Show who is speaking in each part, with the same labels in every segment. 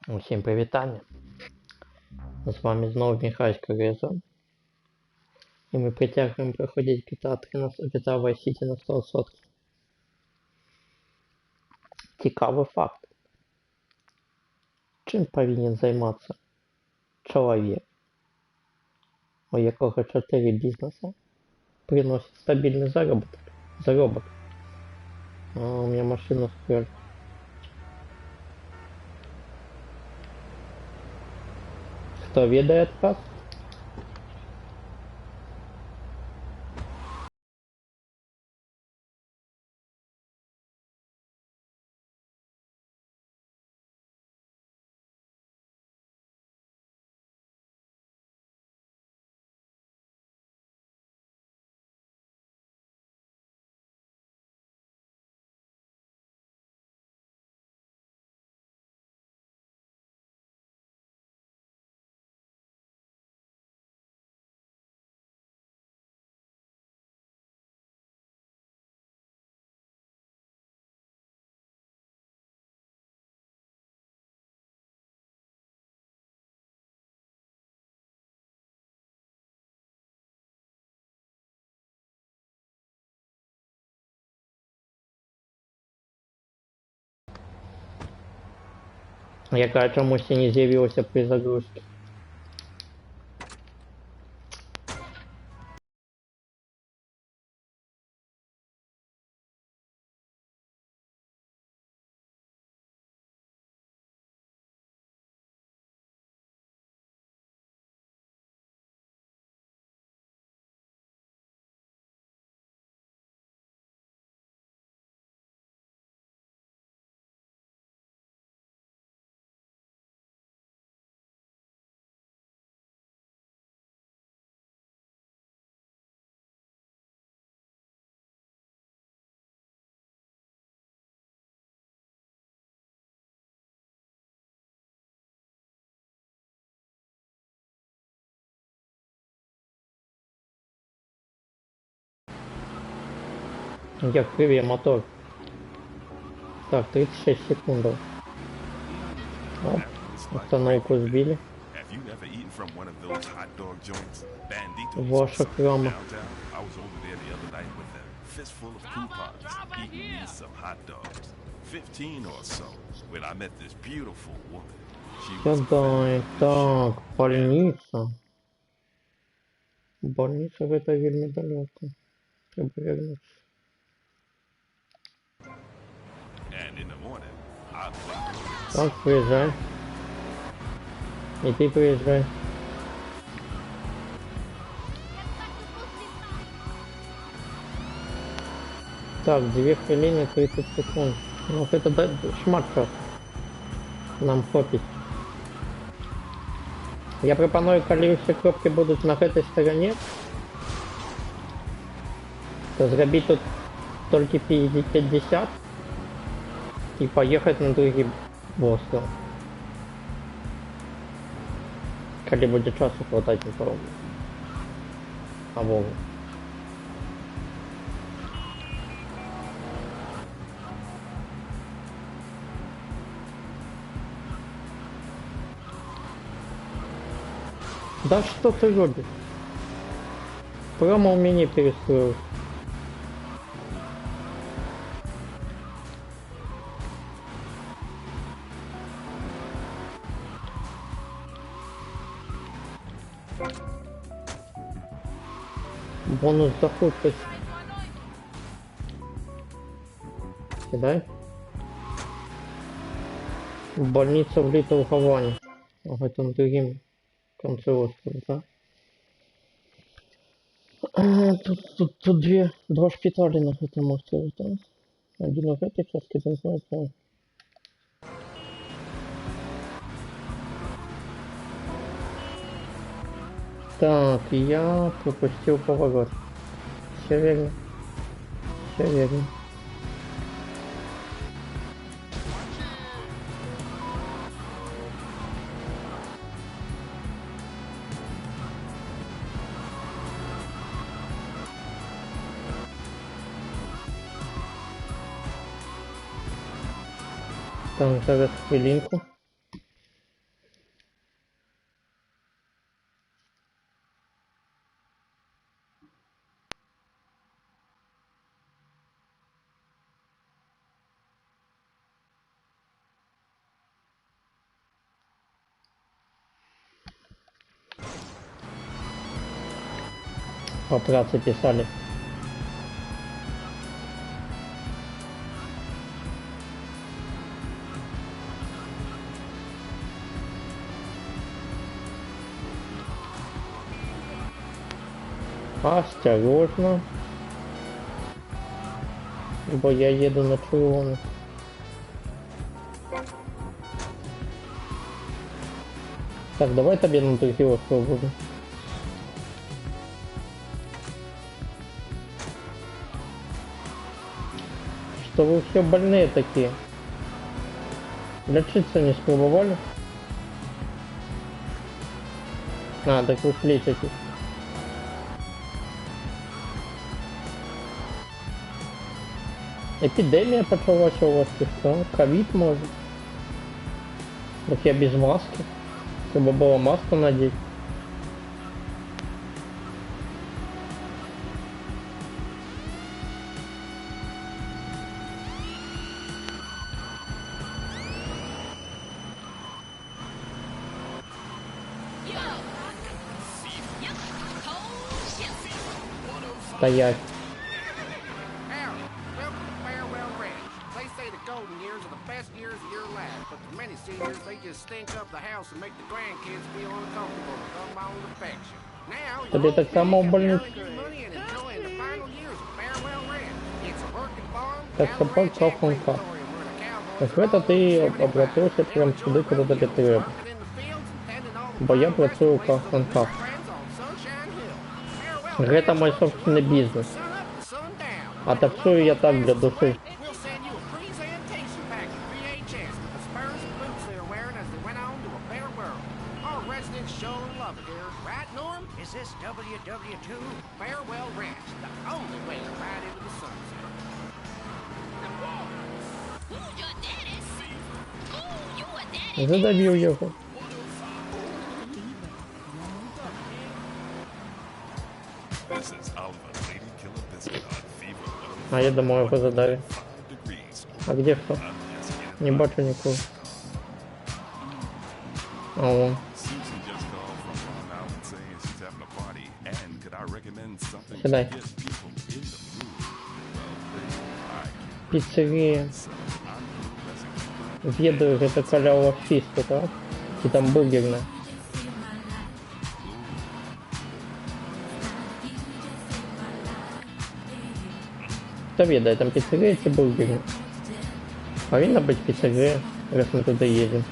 Speaker 1: Усім привітання! З вами знову Михайло Резон. І ми притягуємо проходити GTA Vice City на 100%. Цікавий факт. Чим повинен займатися чоловік, у якого 4 бізнеса приносить стабільний заробок? А у меня машина сперла. Кто ведает как? Яка чомусь не з'явилася при загрузці. Як привет, мотор. Так, 36 секунд. Оп, остановку сбили. Ваша крама. Сюда, так, больница. Больница в это вельми далеко. Треба вернуться. Так, приезжай. И ты приезжай. Так, 2 хвилины 30 секунд. Ну это шмат час. Нам хопить. Я пропоную, коли все кропки будут на этой стороне, то зробить тут только 50 и поехать на другий остров. Коли будет часу хватать на пару. А вову. Да что ты робишь? Прямо у меня перестроил. Бонус доходность. Кидай. Больница в Литл Хаване. В этом другим конце острова, да? Тут два шпиталя на этом острове, да? Один в этой части, другой в этой. Так, я пропустил поворот. Все верно. Все верно. Так, зараз хвилинку. Папрацы писали. Осторожно. Бо я еду на червоний. Так, давай тобі на другий остров буду. Что вы все больные такие? Лечиться не спробовали? А, так вы лечитесь. Эпидемия почалась у вас, и что? Ковид может? Так я без маски. Чтобы была маску надеть. Стоять. Тебе так само в больнице? Так собак кафунка. Так это ты обратился прям сюда, куда тебе треба. Бо я працюю в кафунках. Это мой собственный бизнес. А таксую я так для души. Задавил его. А я думаю, его задали. А где кто? Не бачу никого. А он. Сюда. Пиццерия. Ведаю, это калява фиста, так? И там бургерная. Кто ведает, там пиццерия и бургерная. Повинна быть пиццерия, раз мы туда едем.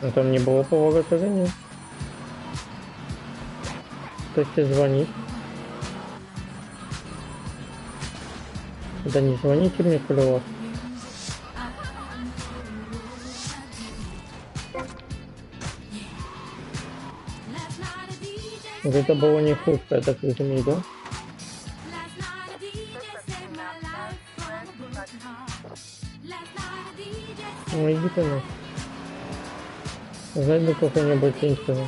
Speaker 1: А там не было поворота за ним. То есть звонит. Да не звоните мне, коли у вас. Это было не худшее, так разумею, да? Ну иди ты на. Зайду какой-нибудь институт.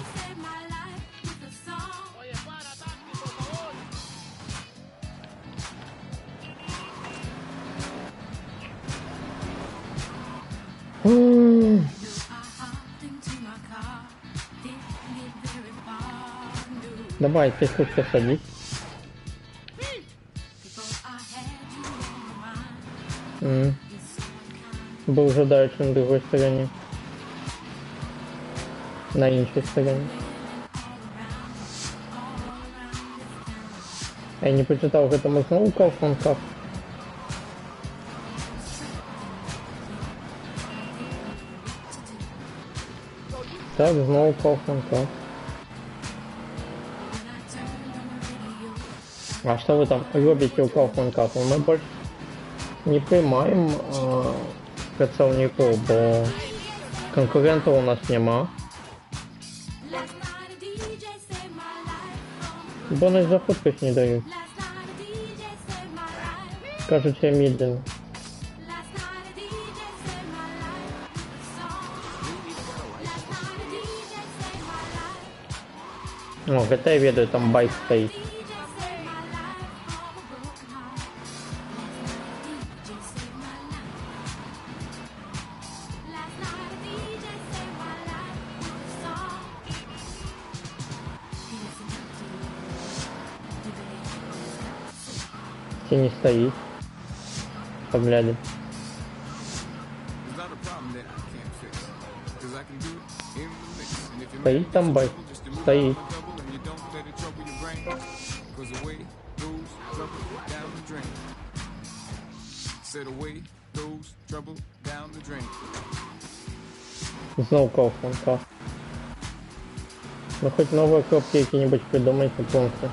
Speaker 1: Давай, ты хоть садись. Был уже дальше на другой стороне. На іншій стороне. Я не почитал, это мы снова Kaufman-Cup. Так, снова Kaufman-Cup. А что вы там робите у Kaufman-Cup? Мы больше не приймаємо працівників, бо конкурентів у нас нема. Бо нас за фоткать не дають. Кажуть, я медленно. О, GTA я ведаю, там байк стоит. Все не стоит. Поглядим. Стоит там байк? Стоит. Снова Kaufman. Ну хоть новые коробки какие-нибудь придумайте пункты.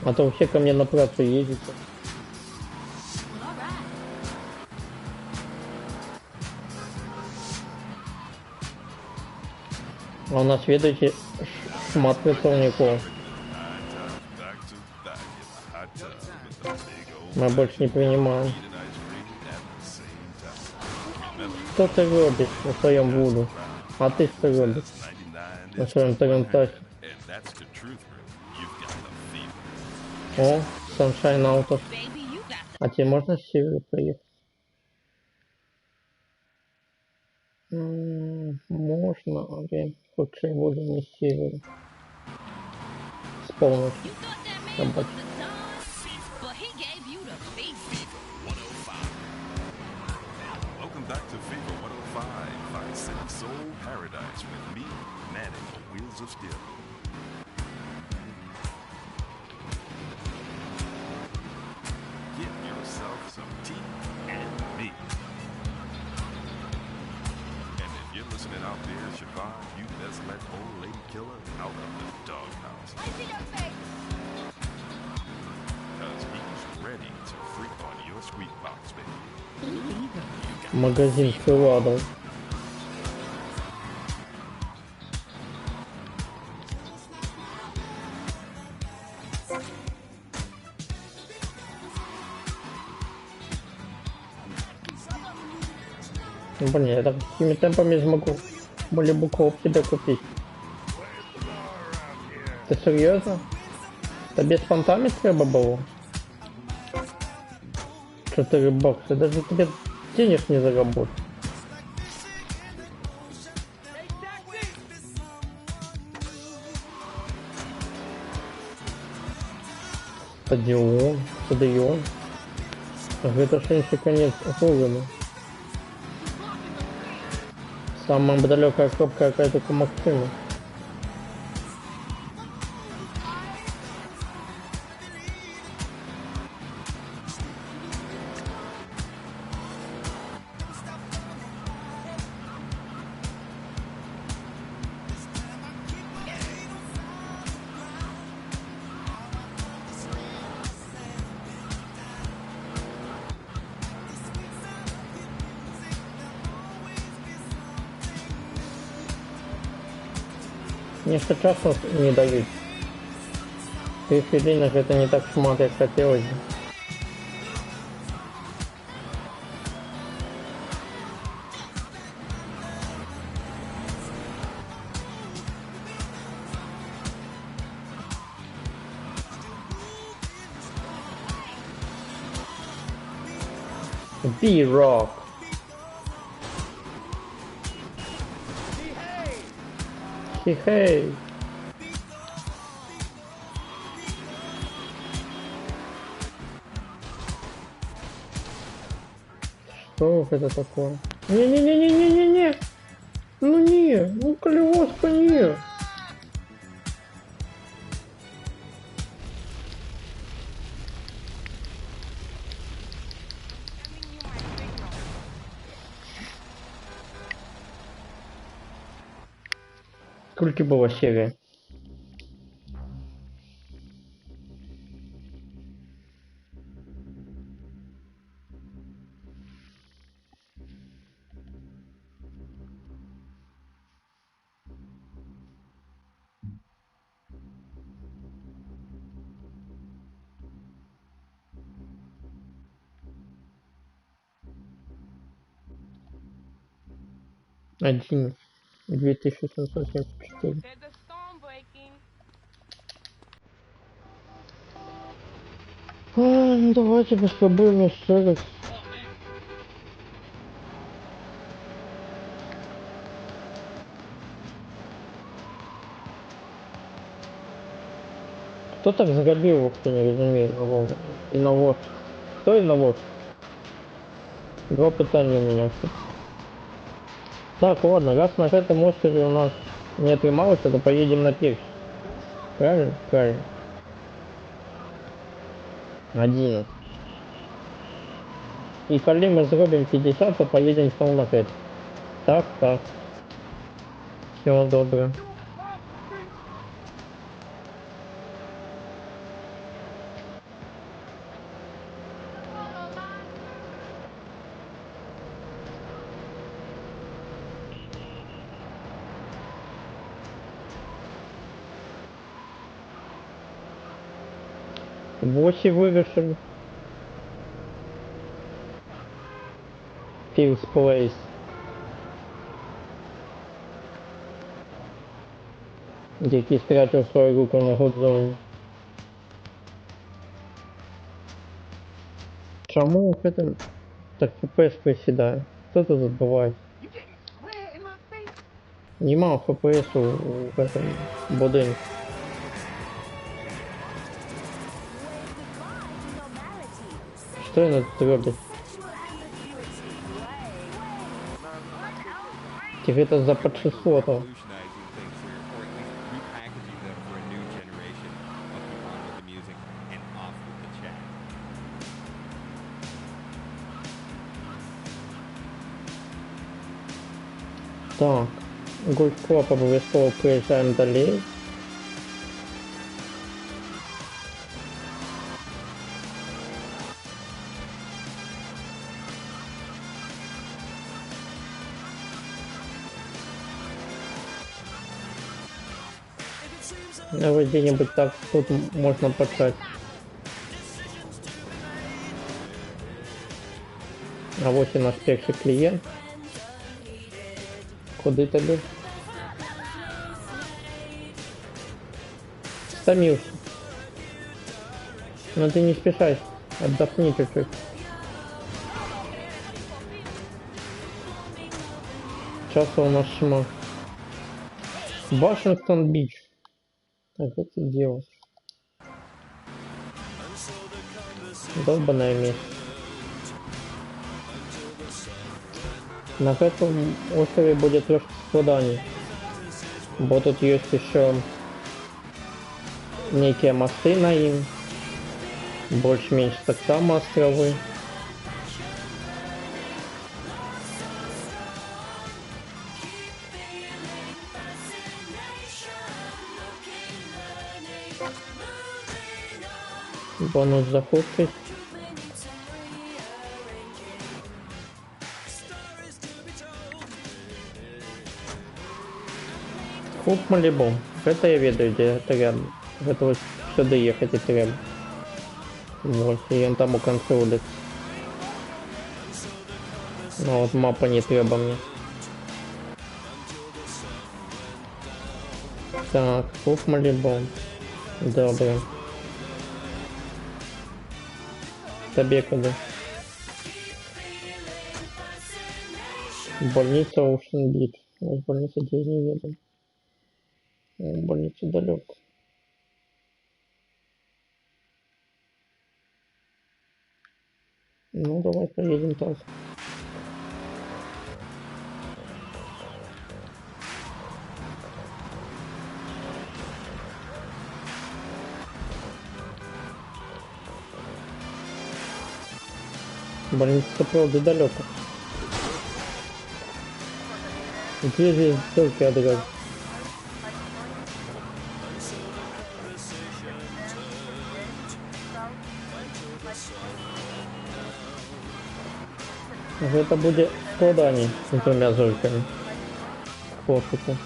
Speaker 1: А то все ко мне на працу ездите. А у нас, ведаете, шмат працовников. Мы больше не принимаем. Что ты робишь на своем вуду? А ты что робишь на своем тарантасе? О, Sunshine Auto. А тебе можно с севера проехать? Можно, окей. Худшие воды не с севера. С полночи. Собачьи.
Speaker 2: Back to FIFA 105, Vice City Soul Paradise with me, Manning on Wheels of Steel. Get yourself some tea and me. And if you're listening out there, Siobhan, you best let old lady killer out of the doghouse. Because he's ready to freak on your squeak box, baby.
Speaker 1: Магазин Филадов. Блин, я так какими темпами смогу более букву тебе купить. Ты серьезно? Тебе с понтами треба было? 4 бакса, даже тебе денег не заработать. Стадион. Это ж інший конец города. Самая далекая кнопка какая-то у Максима. Нечто часу не дают. При филинах это не так шмат, как хотелось бы. B-Rock. Хей. Что это такое? Не-не-не-не-не-не-не! Ну не, ну колеса не. Сколько было серия? Один. 2774.
Speaker 3: There's a storm breaking.
Speaker 1: Ну давайте попробуем еще раз. Кто так загорел его, кто не разумеет, и навоз. Кто и навоз? Два питания у меня. Так, ладно, раз на этом острове у нас не отремалось, то поедем на пирс. Правильно? Правильно. 11. И коли мы сделаем 50, то поедем снова на 5. Так, так. Всего доброго. Восемь выигрышей. Филс Плейс. Дикий спрятал свою руку на гудзоне. Чому в этом так ФПС приседает? Кто тут забывает? Нема ФПС в этом будинке. Что я тут роблю? Тебе это за подшесло там. Так, Гольф-клуб обов'язково приїжджаємо далі. Давай где-нибудь так тут можно почать. А вот и наш первый клиент. Куди тобі? Стомился. Но ты не спешай, отдохни чуть-чуть. Часа у нас шма. Вашингтон-Бич. Так, что ты делаешь? Долбаное место. На этом острове будет трошки складаний. Бо тут есть еще некие мосты на им. Больше-меньше так само островы. Бонус за худший. Хуп Малибу. Это я ведаю, где это рядом. Это вот сюда ехать и треба. Вот, и он там у конца улицы. Ну вот мапа не треба мне. Так, Хуп Малибу. Добре. Тебе куда? Больница Ocean Beach. Больница здесь не видим. Больница далеко. Ну давай поедем так. Больница правда далеко. Где здесь только отыграть? Это будет складание с двумя зольками. Пофигу.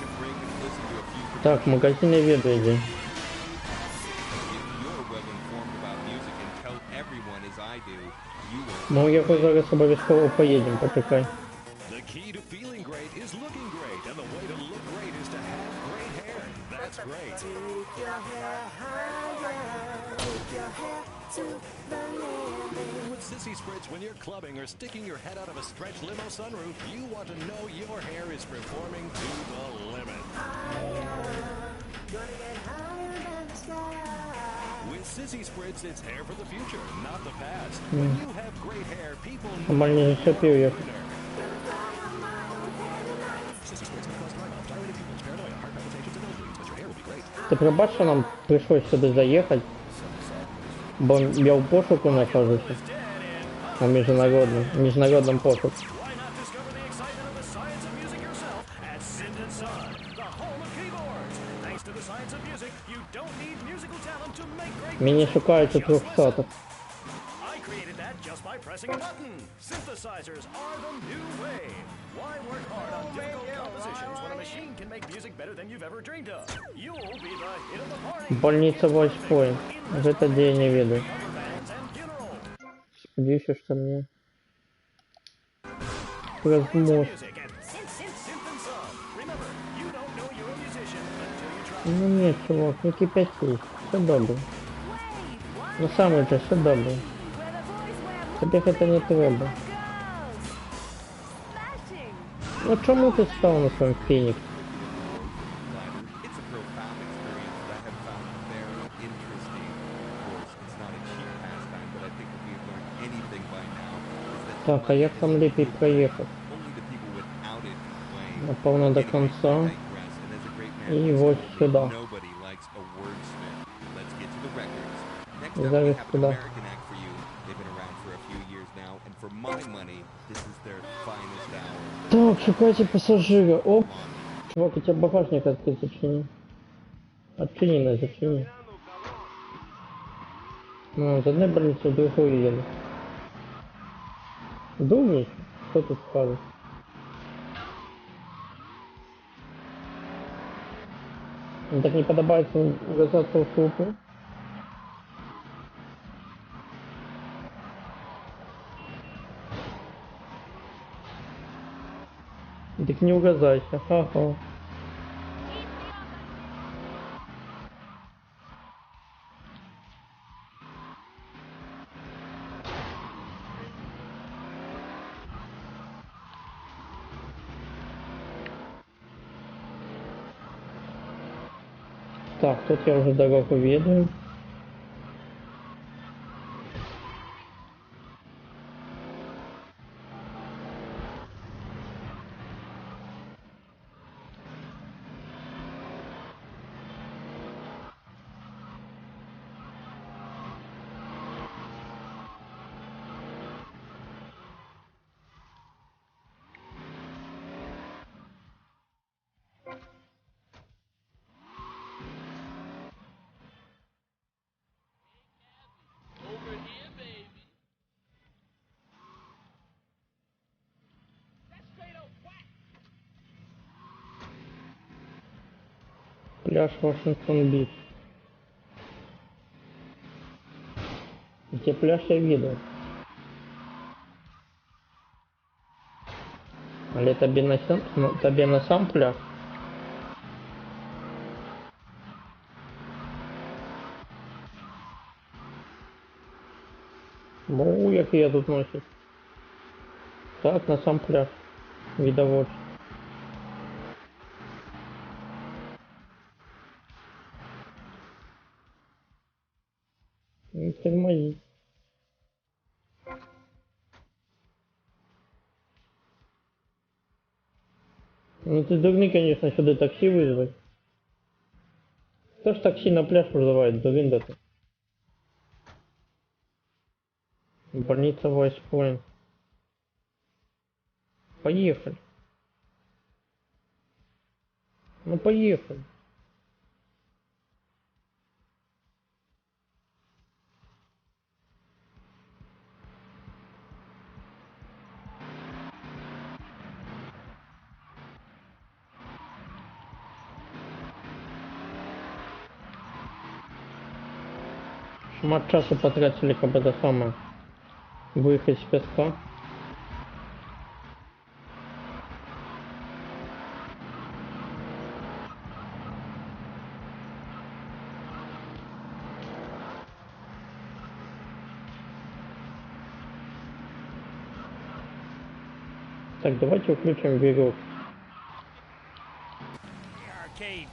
Speaker 2: a drink and listen to a few
Speaker 1: Так, в
Speaker 2: productions.
Speaker 1: магазине веду иди.
Speaker 2: If you're well informed about music and tell everyone as I do, you will
Speaker 1: Ну, я зараз обов'язково поедем, почекай.
Speaker 3: The key to feeling great is looking great, and the way to look great is to have great hair. That's great.
Speaker 4: Take your hair higher, take your hair to the limit.
Speaker 3: With Sissy Spritz, when you're clubbing or sticking your head out of a stretch limo sunroof, you want to know your hair is performing to the limit.
Speaker 4: Gonna get higher than the sky.
Speaker 3: With Sissy Spritz, it's hair for the future, not the past. When you have great hair, people know
Speaker 1: Нормально
Speaker 3: you're
Speaker 1: зацепил
Speaker 3: a
Speaker 1: я.
Speaker 3: winner. Sissy Spritz can cause dry mouth, dilated pupils, paranoia, heart palpitations, and nosebleeds, but your hair will be great.
Speaker 1: Ти пробач, що нам прийшлось сюди заїхати, бо я в пошуку знаходжуся. У міжнародному пошуку.
Speaker 3: Why not discover the excitement of the science of music yourself at Synth & Son, the home of keyboards? Thanks to the science of music, you don't need musical talent to make great
Speaker 1: Мені
Speaker 3: music.
Speaker 1: шукають у
Speaker 3: Just
Speaker 1: 300.
Speaker 3: listen. I created that just by pressing a button. Synthesizers are the new way. Why work hard on difficult compositions when a machine can make music better than you've ever dreamed of? You'll be the hit of the party.
Speaker 1: Больница Voice Point. В это где я не веду.
Speaker 3: Cover bands and funeral.
Speaker 1: Сподіваюся, що мені розмож.
Speaker 3: Music at Synth & Son. Remember, you don't know you're a musician until you try.
Speaker 1: Ну ні, чувак, не кипятись. Все добре. Ну саме це все добре. Тобі це не треба. Ну чому ти став на своєму Фінікс?
Speaker 2: It's a profound experience that I have found very interesting. Of course, it's not a cheap pastime, but I think if we have learned anything by now, is that
Speaker 1: Так, а як там ліпій проїхати?
Speaker 2: only the people without it complain.
Speaker 1: Напевно до кінця.
Speaker 2: I digress, and as a great man
Speaker 1: І
Speaker 2: once
Speaker 1: ось
Speaker 2: said,
Speaker 1: сюди.
Speaker 2: nobody likes a wordsmith. Let's get to the records. Next
Speaker 1: І
Speaker 2: up, we
Speaker 1: зараз
Speaker 2: have an
Speaker 1: сюди.
Speaker 2: American act for you. They've been around for a few years now, and for my money, this is their finest hour.
Speaker 1: Так, шукайте пассажира. Оп. Чувак, у тебя багажник открыт, зачини. Отчини, зачини. Ну, з одной больницы в другую еду. Думаешь? Что тут скажешь? Мне так не подобается врезаться в трупы. Так не угрызайся, ха-ха. Так, тут я уже дорогу ведаю. Пляж Вашингтон-Бич. Где пляж я видел. Але тобі на сам пляж? Ну, який я тут носить. Так, на сам пляж. Видовод. Не тормози. Ну ты дурный, конечно, сюда такси вызвать. Кто ж такси на пляж вызывает, дурин да ты? Больница Voice Point. Поехали. Ну поехали. Мат часу потратили, как бы это самое. Выехать с песка. Так, давайте включим вирус.
Speaker 3: Arcade.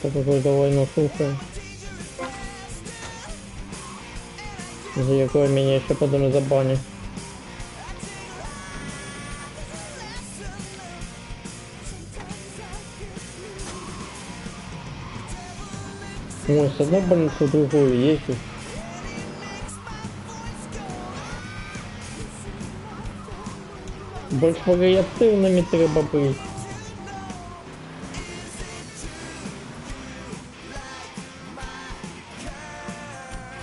Speaker 1: Это такой довольно сухо. За якой меня еще потом забанят. Ой, с одной больницы в другую ездить. Больше вариативными треба быть.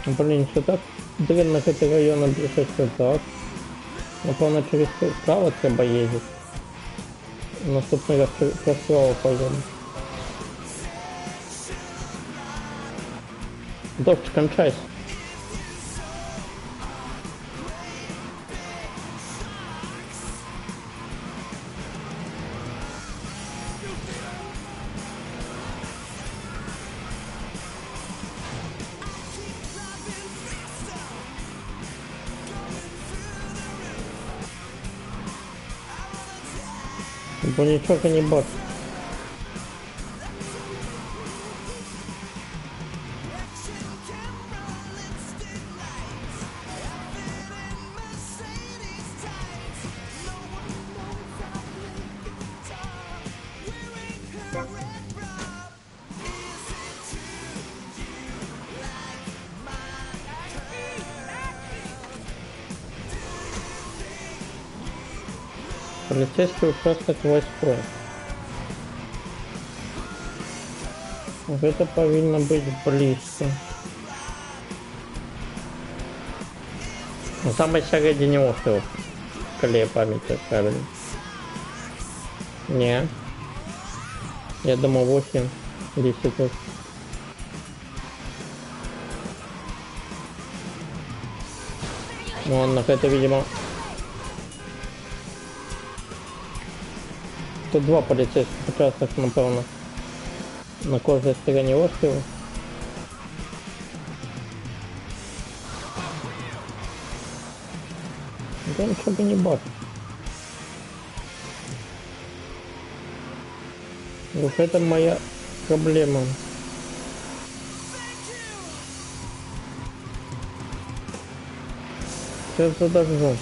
Speaker 1: Блин, что так дрянно к этой району бежать так. Напевно, через право треба ездить. Наступный раз справа поеду. Дождь, кончайся. Бо ничего не бот. Полицейский участок войской. Это повинно быть близко. На самой середине острова. Коли памяти правильно. Не. Я думал 8, 10 лет. Ну ладно, это видимо. Тут два полицейских участка, напевно. На кожній стороні острова. Я нічого не бачу. Вот это моя проблема. Сейчас задержу.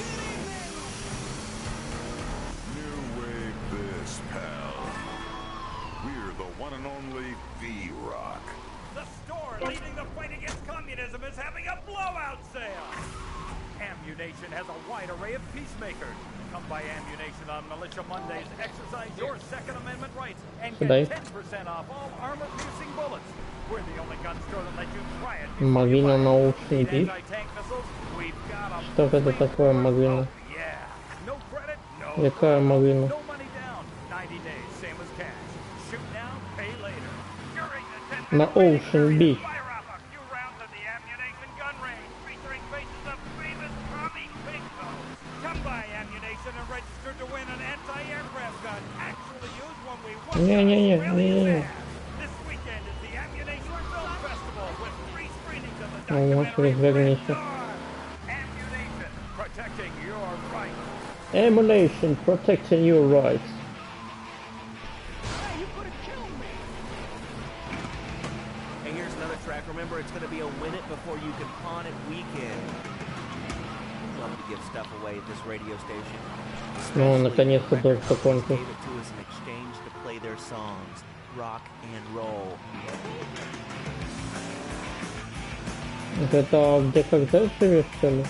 Speaker 3: Ammunition has a wide array of peacemakers. Come by Ammunition on Militia Mondays, exercise your Second Amendment rights, and get 10% off all armor-piercing bullets. We're the only gun store that lets you try it.
Speaker 1: Магазин научный вид. Что это такое магазин? Какая магазин? На Ocean Beach. Не. Вот, развернись. Ammunition, protecting your rights.
Speaker 5: Hey, here's another track. Remember, it's going to be a win it before you can pawn it weekend. Love to give stuff away at this radio station.
Speaker 1: Ну, наконец-то дождь закончился.
Speaker 5: Gave it to us in exchange to play their songs, rock and roll.
Speaker 1: Это где когда живешь, что ли?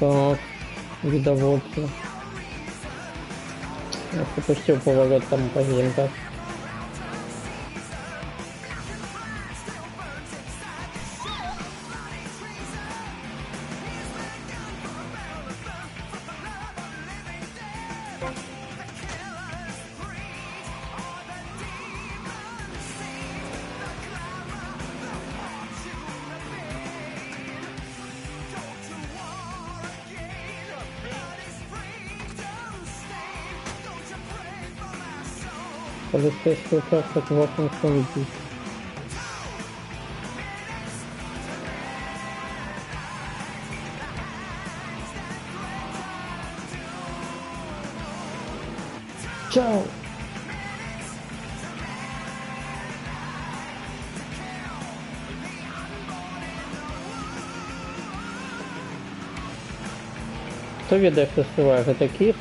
Speaker 1: Так, видоводство. Я пропустил поворот там по винтах. Полицейский участок Вашингтон-Бич. Чао! Хто веде фестиваль? Це Київ?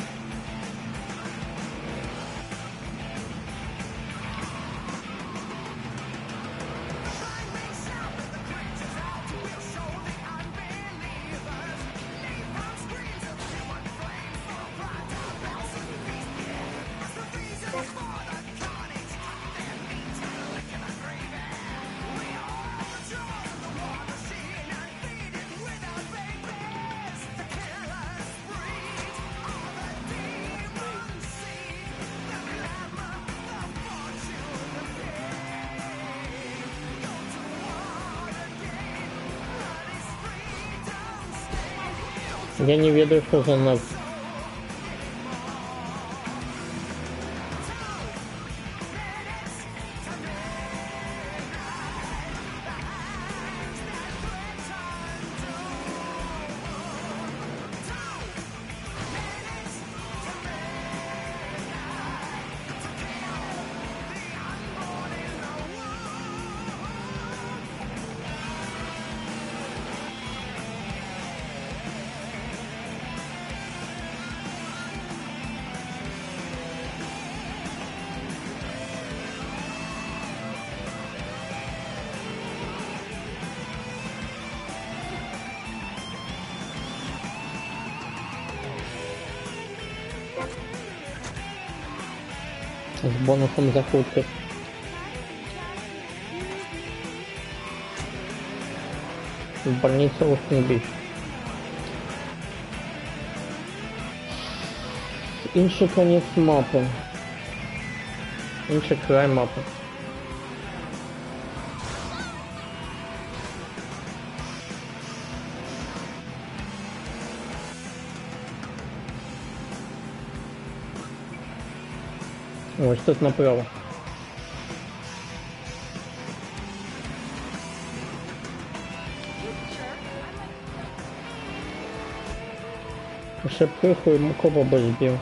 Speaker 1: Я не ведаю, что за ног. С бонусом за худкость. В больнице Остин-Бич. Інший конец мапи. Інший край мапи. Ось тут направо. Ще прихуй коба би збив.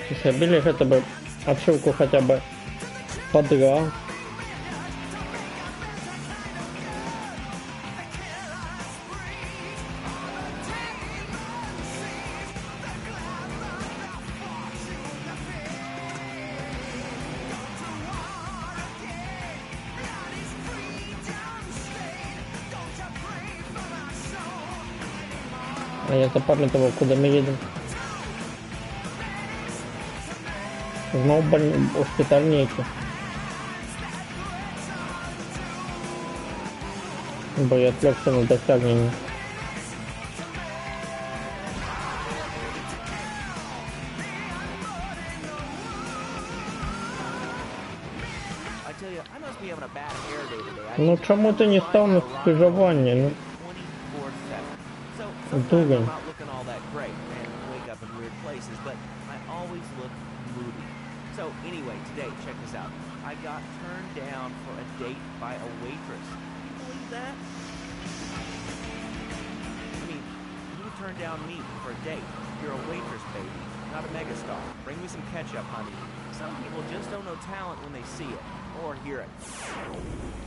Speaker 1: Если обили хотя бы обшивку хотя бы подрал. А я запам'ятав, куди ми їдемо. Знову госпіталь ніякий. Бо я отвлекся на досягнення. Ну чому ти не став на скрижування? Ну, Дуган.
Speaker 5: So anyway, today, check this out. I got turned down for a date by a waitress. Can you believe that? I mean, who turned down me for a date? You're a waitress, baby, not a megastar. Bring me some ketchup, honey. Some people just don't know talent when they see it or hear it.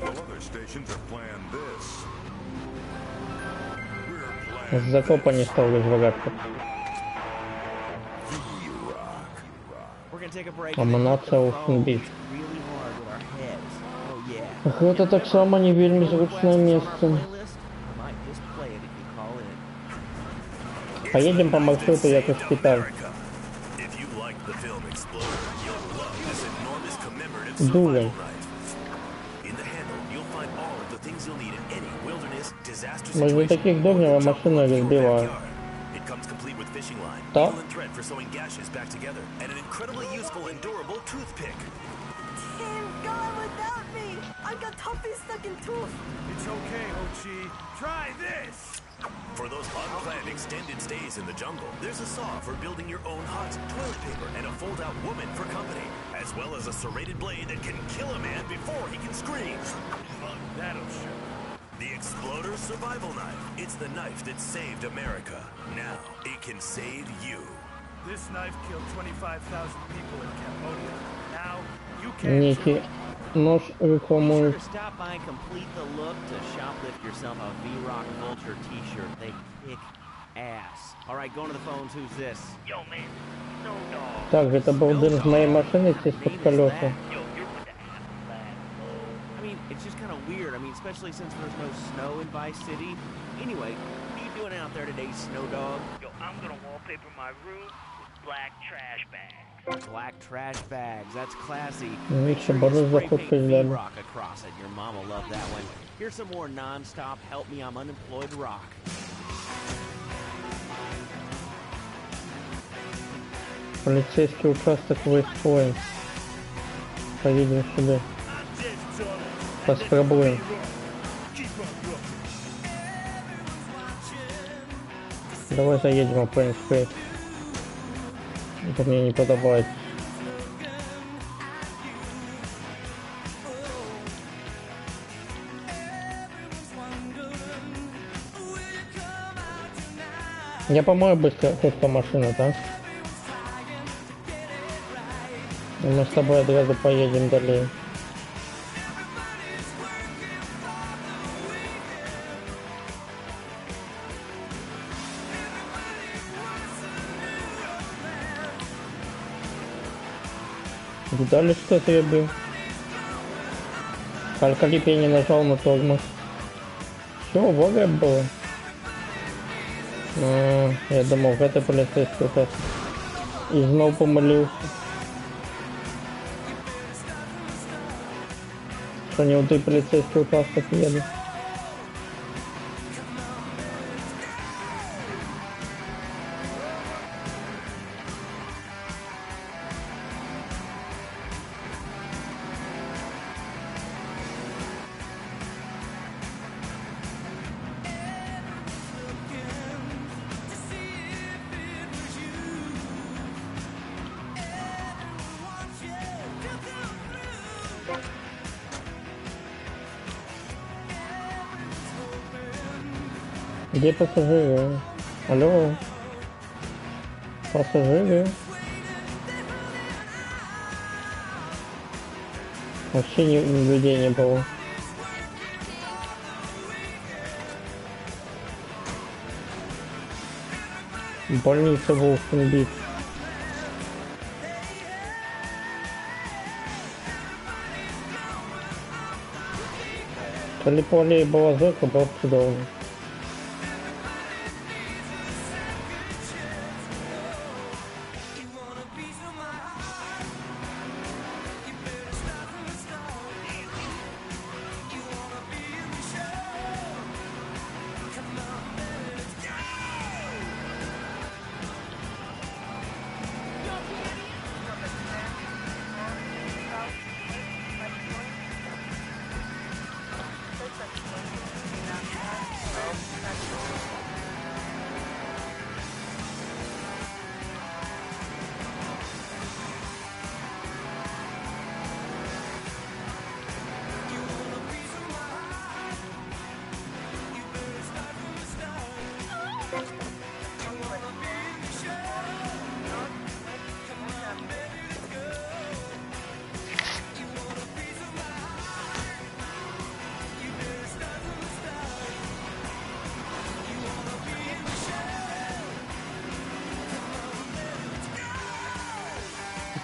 Speaker 6: Other stations have planned this.
Speaker 1: Закопані стали звагатися.
Speaker 5: We're gonna take a break.
Speaker 1: I'm not so
Speaker 5: Really
Speaker 1: beat.
Speaker 5: hard with our heads. Oh yeah.
Speaker 1: Гэта таксама не вельмі зручнае месца. Поедем по маршруту, як у шпиталь.
Speaker 3: If you like the film Exploder, you'll love this enormous commemorative
Speaker 1: Дурень.
Speaker 3: survival knife. In the handle, you'll find all of the things you'll need in any wilderness disaster
Speaker 1: Може
Speaker 3: situation.
Speaker 1: таких дурнів, а машина розбиває.
Speaker 3: It comes complete with fishing line,
Speaker 1: Да?
Speaker 3: needle and thread for sewing gashes back together, and an incredibly useful and durable toothpick.
Speaker 4: Tim, go on without me. I got toffee stuck in tooth.
Speaker 3: It's okay, Hochi. Try this! For those unplanned extended stays in the jungle, there's a saw for building your own hut, toilet paper, and a fold-out woman for company, as well as a serrated blade that can kill a man before he can scream. That'll show. The Exploder Survival Knife. It's the knife that saved America. Now, it can save you. This knife killed 25,000 people in Cambodia. Now, you can't.
Speaker 1: Некий нож
Speaker 5: Be sure
Speaker 1: рекламует.
Speaker 5: to stop by and complete the look to shoplift yourself a V-Rock Vulture t-shirt. They kick ass. All right, going to the phones. Who's this?
Speaker 7: Yo, man. Snow Dog.
Speaker 1: Так, это был дым з моей машины, здесь под колеса.
Speaker 7: Yo, you're with the Aftermath.
Speaker 5: I mean, it's just kind of weird. I mean, especially since there's no snow in Vice City. Anyway, what are you doing out there today, Snow Dog?
Speaker 7: Yo, I'm gonna wallpaper my room with black trash bags.
Speaker 5: Black trash bags. That's classy.
Speaker 1: Ну,
Speaker 5: Make
Speaker 1: еще
Speaker 5: sure you
Speaker 1: бороду
Speaker 5: spray
Speaker 1: заходка
Speaker 5: paint
Speaker 1: сделали.
Speaker 5: V-Rock across it. Your mom will love that one. Here's some more non-stop Help Me I'm Unemployed rock.
Speaker 1: Полицейский участок Вестпойнт. Поедем сюда. Попробуем. Давай заедем в Пойнт Спейс. Это мне не подобает. Я помою быстро ходка машина, да? И мы с тобой одразу поедем далее. Видали, что это я был? Только лип я не нажал на тормоз. Все, вовремя было. Я думал, это полицейский участок. И снова помолился. Что не у той полицейский участок еду. Где пассажиры? Алло? Пассажиры? Вообще людей не было. Больница Волфенбит. Коли полей была зэка, было бы чудовно.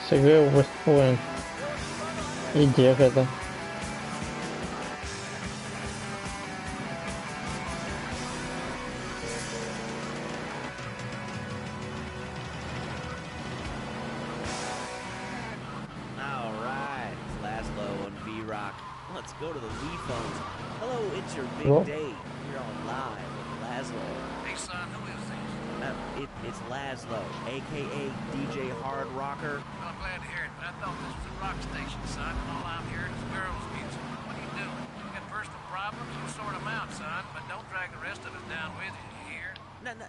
Speaker 1: Сыграл в Вестпойнт. И где это?
Speaker 5: Go to the Wii phones. Hello, it's your big
Speaker 1: Well.
Speaker 5: day. You're on live with Laszlo.
Speaker 8: Hey, son, who is this?
Speaker 5: It's Laszlo, a.k.a. DJ Hard Rocker.
Speaker 8: Well, I'm glad to hear it, but I thought this was a rock station, son. All I'm hearing is girls' music. What are you doing? You got personal problems? You sort them out, son, but don't drag the rest of us down with you, you hear?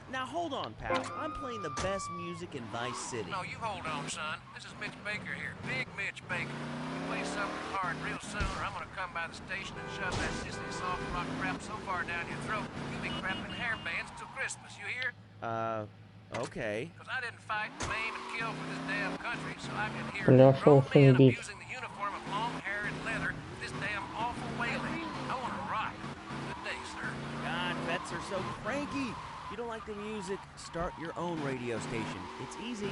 Speaker 5: Now hold on, pal. I'm playing the best music in Vice City.
Speaker 8: No, you hold on, son. This is Mitch Baker here. Big Mitch Baker. You play something hard real soon, or I'm gonna come by the station and shove that sissy soft rock crap so far down your throat, you'll be crapping hair bands till Christmas, you hear?
Speaker 5: Okay.
Speaker 8: Because I didn't fight, maim, and kill for this damn country, so I can hear
Speaker 1: Бля,
Speaker 8: grown
Speaker 1: шел
Speaker 8: men
Speaker 1: бит.
Speaker 8: abusing the uniform of long hair and leather, this damn awful wailing. I want to rock. Good day, sir.
Speaker 5: God, vets are so cranky. You don't like the music? Start your own radio station. It's easy.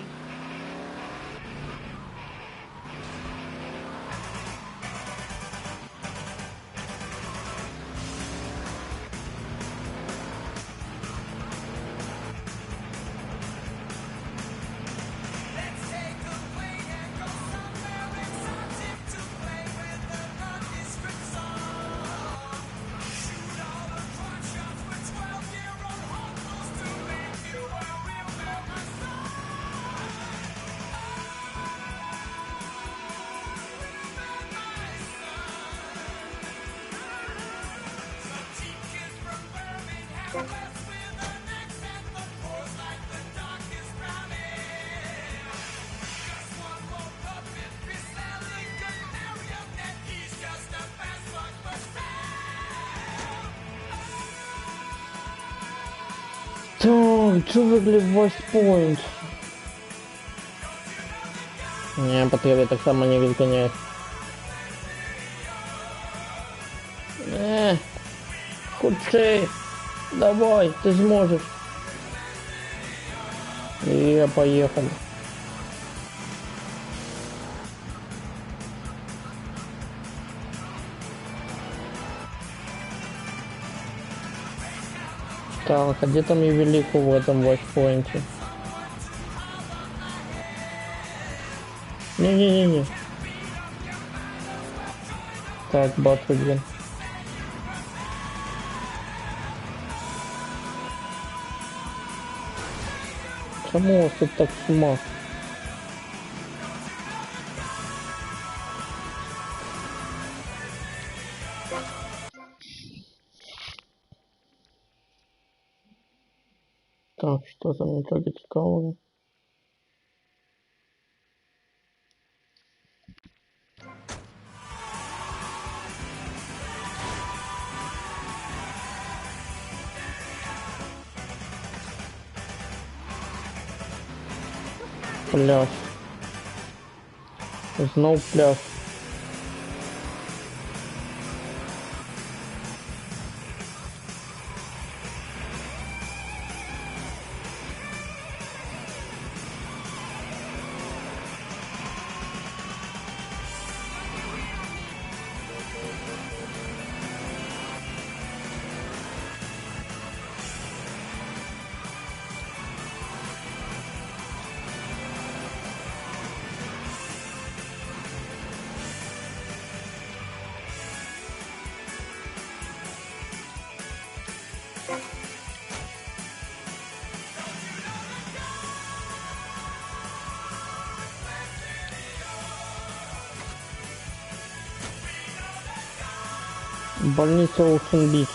Speaker 1: Так, Джувегли Voice Point. Не, потребы так само не разгоняет. Худший. Давай, ты сможешь. И поехали. Так, а где там Ювелику в этом вайспоинте? Не-не-не-не. Так, батры, блин. Чему у вас тут так шума? Так, что за нічого цікавого? Пляж. Знов пляж. Больница Оушен-Бич.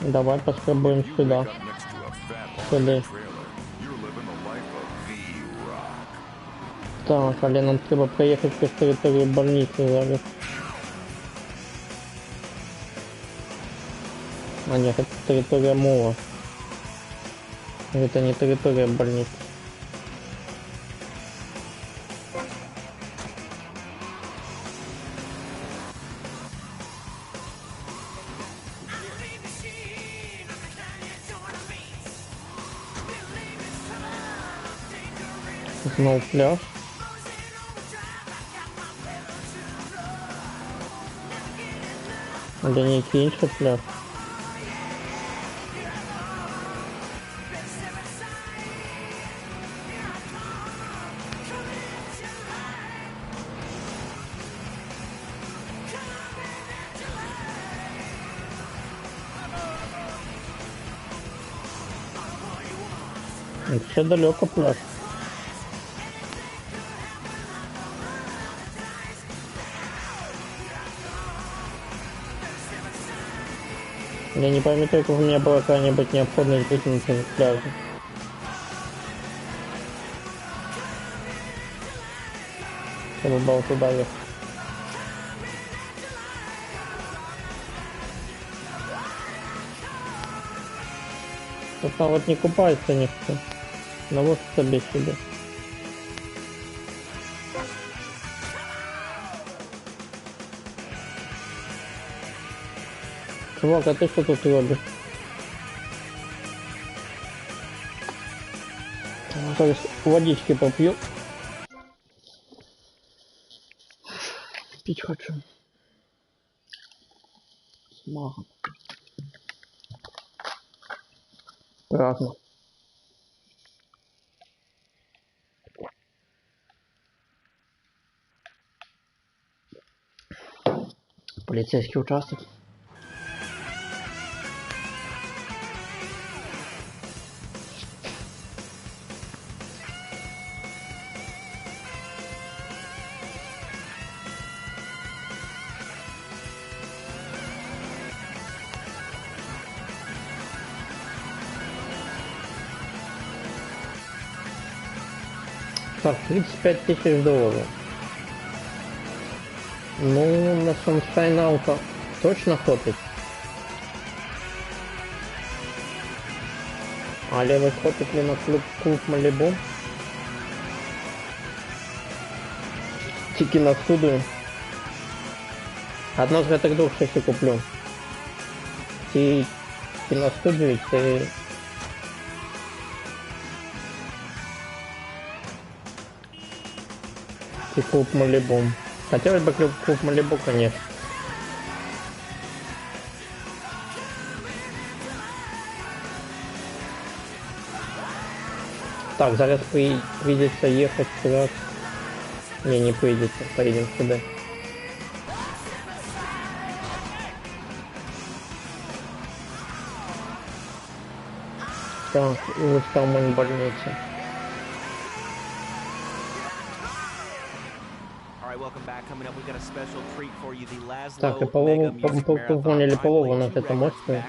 Speaker 1: Давай попробуем сюда.
Speaker 6: Up next to a fat
Speaker 1: Сюда.
Speaker 6: trailer. You're living the life of V-Rock.
Speaker 1: Так, але нам треба проїхати через територію больниці зараз. А нет, это территория мола. Это не территория больницы. Снова пляж. Лінійки інший пляж. Ще далеко пляж. Я не памятаю, как у меня была какая-нибудь необходимость вытянуться с пляжа. Чтобы был туда ехать. Тут там вот не купается никто. Но вот себе себе. Чувак, а ты что тут робишь? Сейчас водички попью. Пить хочу. С магом. Разно. Полицейский участок. Так, 35 тысяч долларов. Ну, на Sunshine Auto точно хватит. Але ви хватит ли на клуб Малибу? Тільки на суду. Одно з гэтых двох щось і куплю. Ці кіностудію, це... И клуб Малибу. Хотелось бы клуб Малибу, конечно. Так, зараз придется ехать сюда. Не придется, поедем сюда. Так, и вот там он в больнице. Так, и полову, поняли полову, у нас это мощное.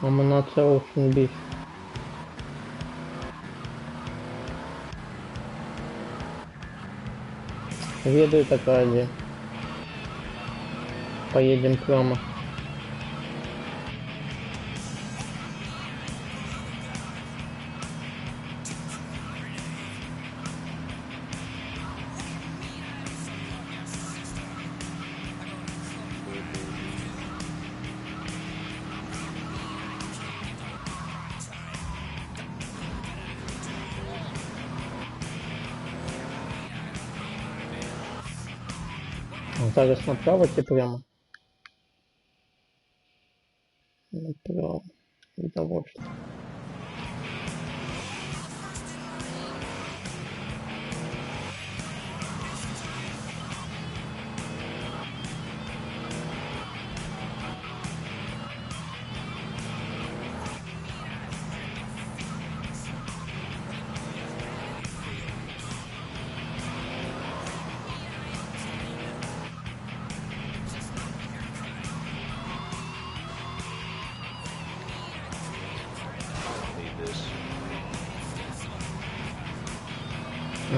Speaker 1: Амунация Ocean Beach. Ведаю такая где. Поедем прямо. Зараз направо чи прямо? Направо. Удовольствие.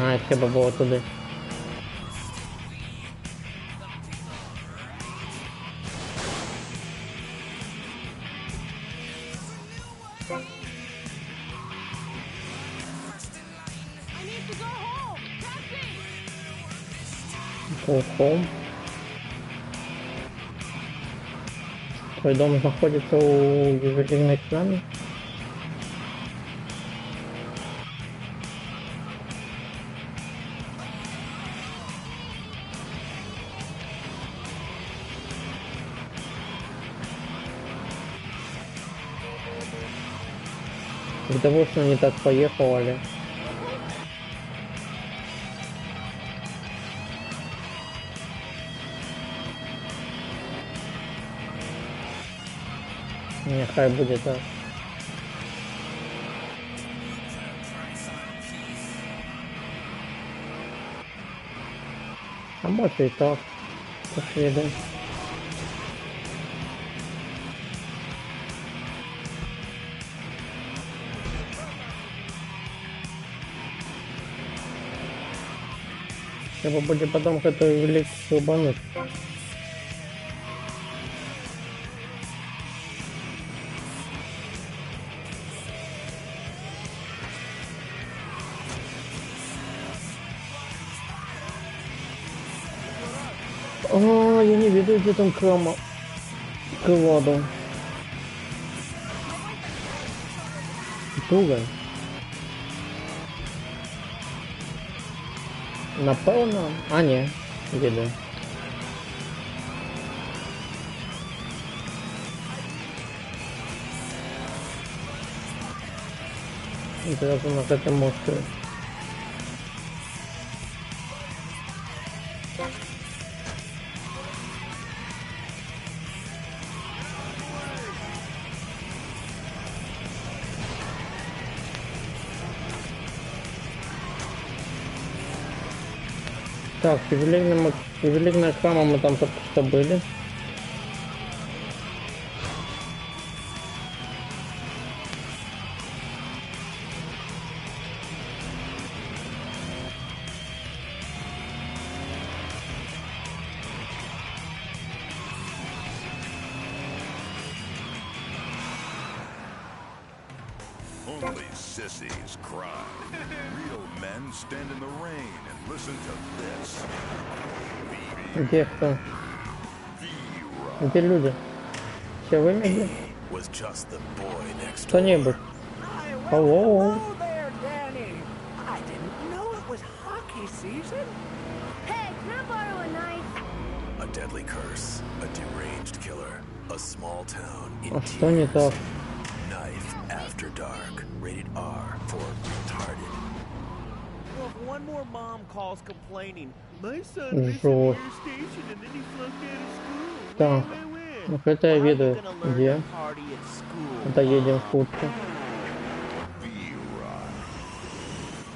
Speaker 1: А, треба було туди. Go home. Твой дом знаходиться у ювелірній крамі? Из-за того, что не так поехали. Нехай будет так. А может и так. Последуем. Треба буде потом эту электричество бануть. О, я не видел, где там крама. Крылада. Туго. Напевно. А, ні, їде. Одразу на цьому острові. Так, ювелирная храма мы там только что были.
Speaker 6: Only sissies cry. Real men stand in the rain and listen to this.
Speaker 1: Где кто? Где люди? Все вымерли?
Speaker 6: Was just the boy next door.
Speaker 1: Кто-нибудь? Hello?
Speaker 4: Hello there, Danny. I didn't know it was hockey season.
Speaker 9: Hey, can I borrow a knife?
Speaker 6: A deadly curse, a deranged killer, a small town in
Speaker 1: А что не так?
Speaker 6: Knife After Dark. Rated R for retarded.
Speaker 5: Well, if one more mom calls complaining, my son missed the
Speaker 1: Жёсть.
Speaker 5: air station and then he flunked out of school.
Speaker 1: Так, ну это я видаю. Где? Доедем в футку.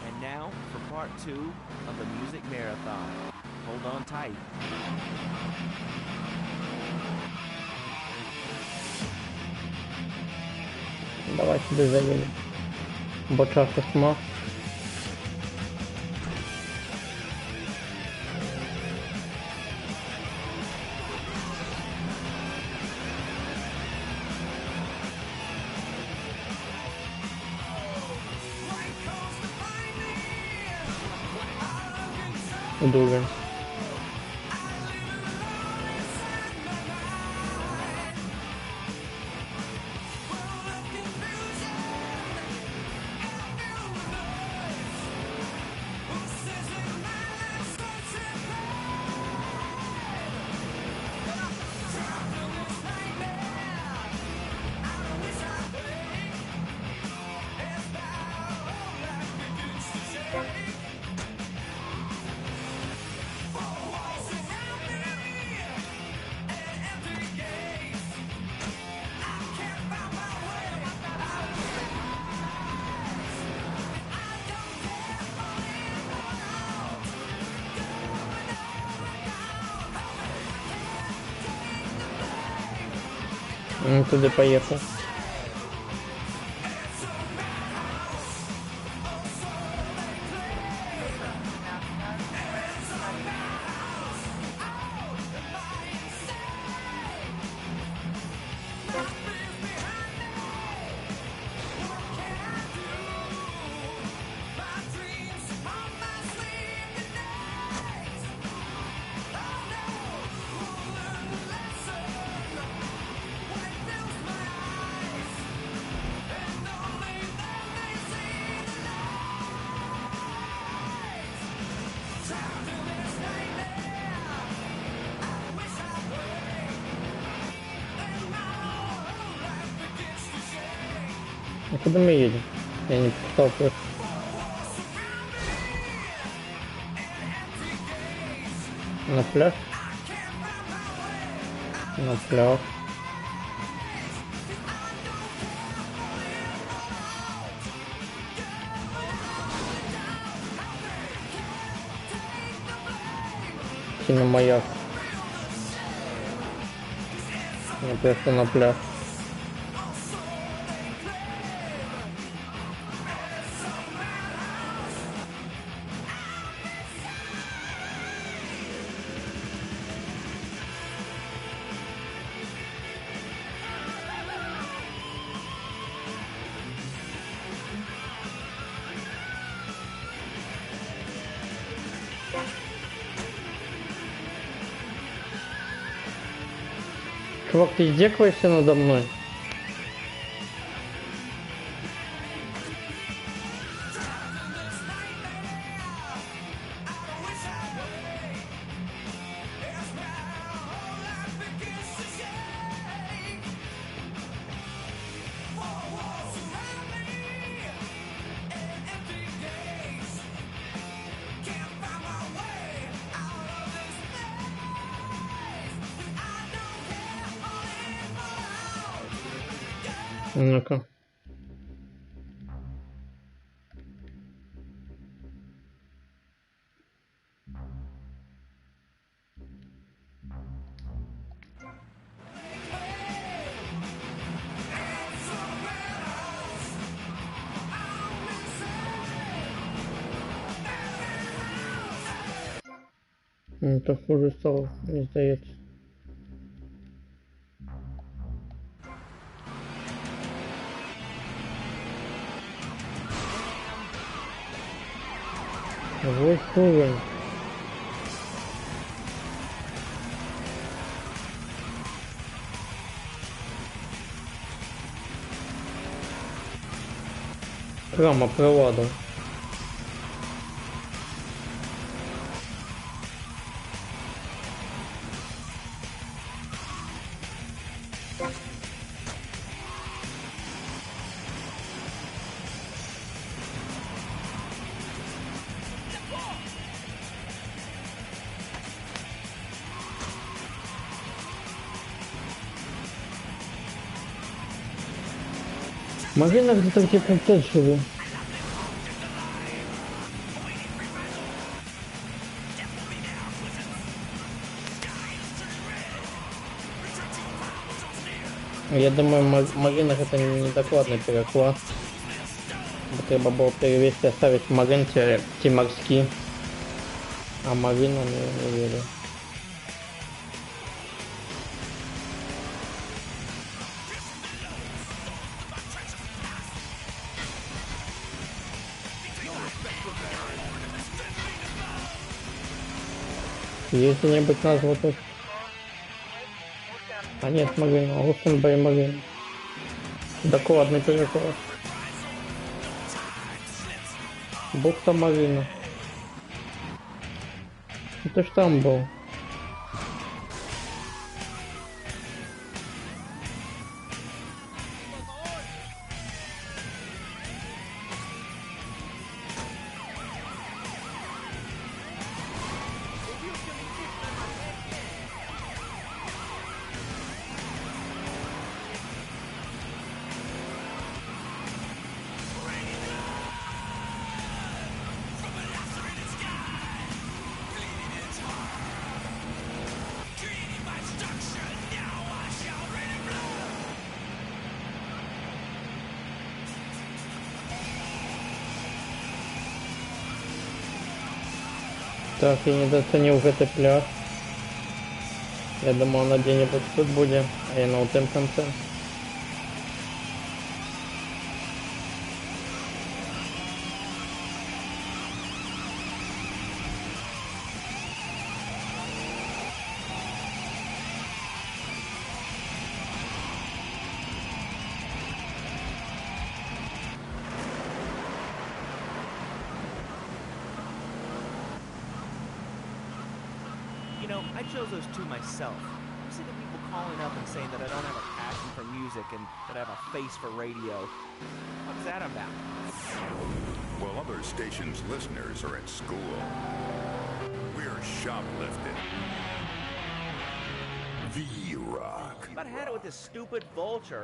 Speaker 5: And now for part 2 of the music marathon. Hold on tight.
Speaker 1: Давай сюди заїдемо. Бо часу сма. Дуже. Туди поїхав. А куда мы едем? Я не прочитал просто. На пляж? На пляж. Чи на маяк? Я просто на пляж. Чувак, ты издеваешься надо мной? Ну-ка. Это хуже стало, мне сдается. Вот уровень. Прямо проводом. Марина где-то в конце живу. Я думаю, Марина это недокладный переклад. Треба було перевести, оставить Марин Тиморский. А Марину не верю. Есть где-нибудь назва тут? А нет, Марина, Лусенбей Марина. Докладный переклад. Бухта Марина. Это ж там был. Так, я недооценил этот пляж. Я думал, на где-нибудь тут будет, а я на тем конце.
Speaker 5: You know, I chose those two myself. I'm sick of people calling up and saying that I don't have a passion for music and that I have a face for radio. What's that about?
Speaker 6: While other stations' listeners are at school, we're shoplifting. V-Rock.
Speaker 5: I've had it with this stupid vulture.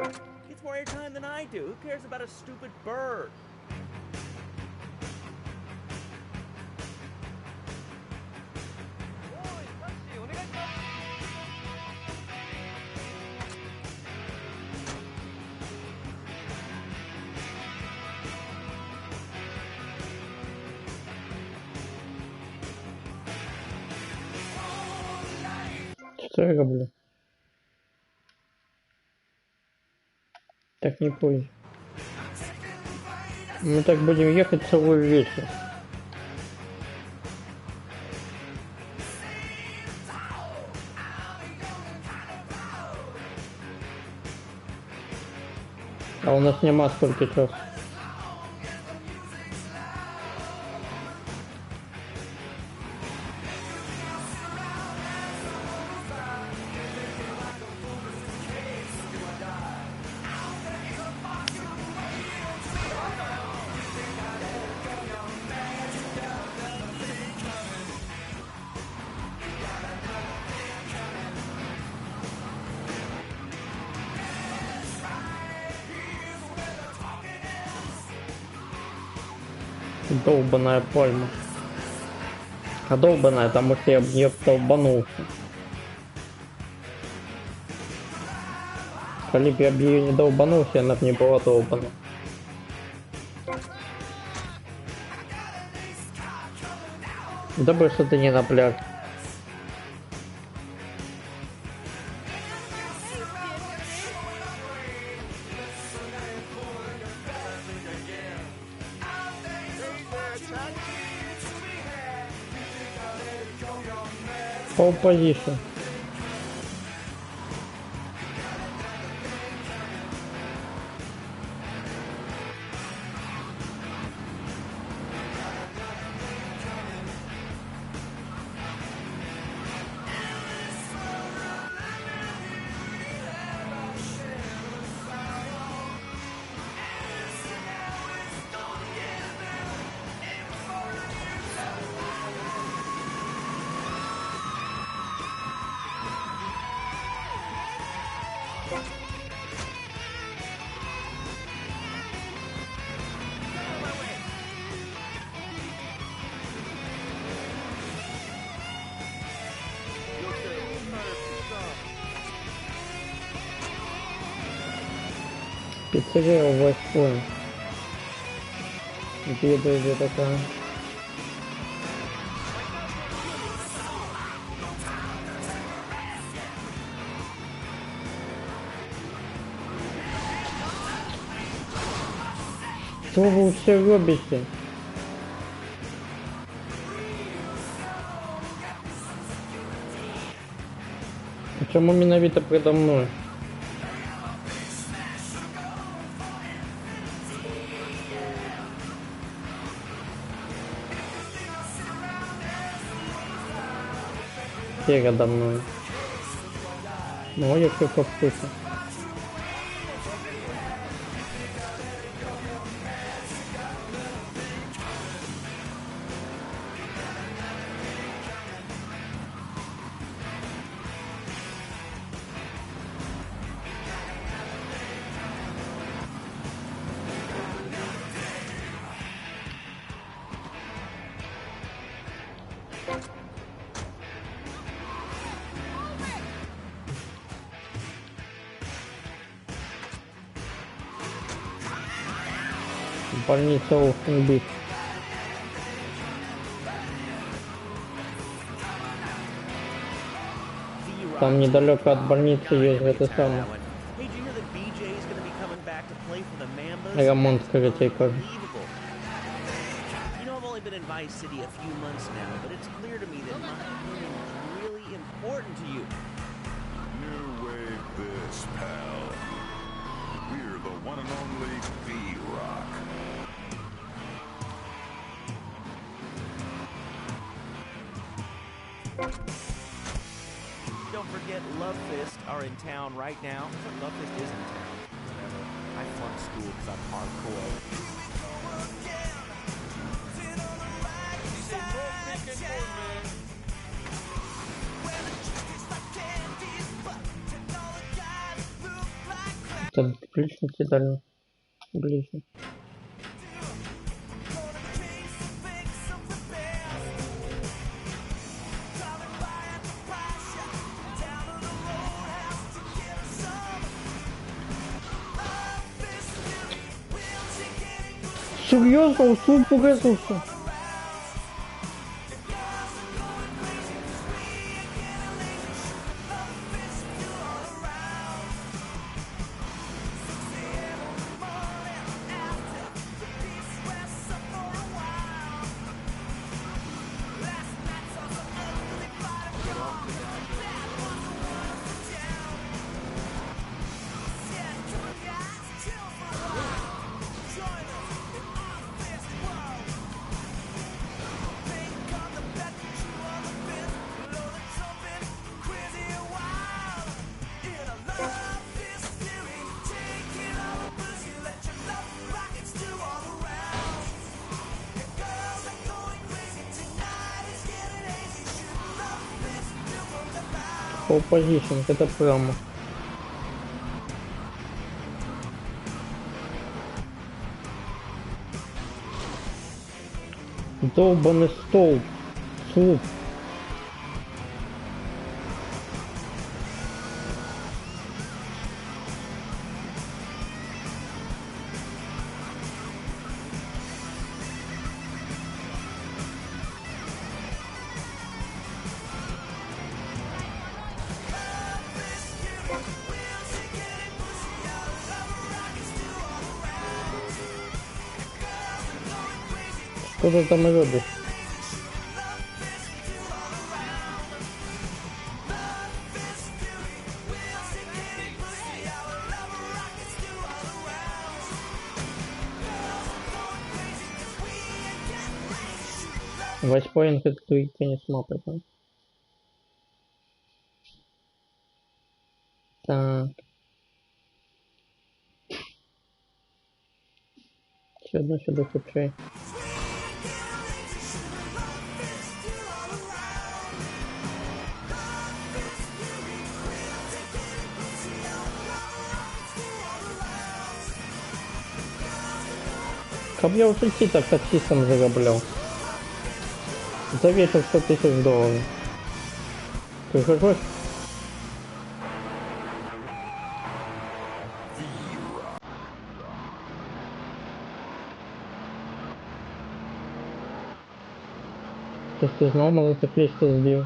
Speaker 5: It's more airtime than I do. Who cares about a stupid bird?
Speaker 1: Что я роблю? Так не понял. Мы так будем ехать целую вечер. А у нас нема сколько часов. Долбаная пальма. А долбаная, потому что я в нее долбанулся. Коли бы я в нее не долбанулся, она бы не была долбана. Добро, что ты не на пляж. Pole position. Пиццерия в Вест-Пойнт. Где такая? Что вы все робите? Чому менавіта предо мною? Передо мною. Ну, якщо копити. Больница Оффенбит. Там недалеко от больницы есть это самое. Ремонт, короче, кажется.
Speaker 5: You know, I've only been in Vice City a few months now, but it's clear to me that my opinion is really important to you.
Speaker 6: New wave this, pal. We're the one and only V-Rock.
Speaker 5: Don't forget, Love Fist are in town right now. Love Fist is in town. Whatever. I flunked school because I'm hardcore.
Speaker 1: Это ближники дали. Ближний. Серьезно, услуг погрызнулся. Pole position, это промо. Долбаный столб. Слуп. Что ты там робишь? Вайспоинт это твой не смотрит, да? Так. Сюда худший. Как я уже так таксистом зароблял. За вечер $100 000. Ты хорошо? Хтось ти знову мотоцикліста збив.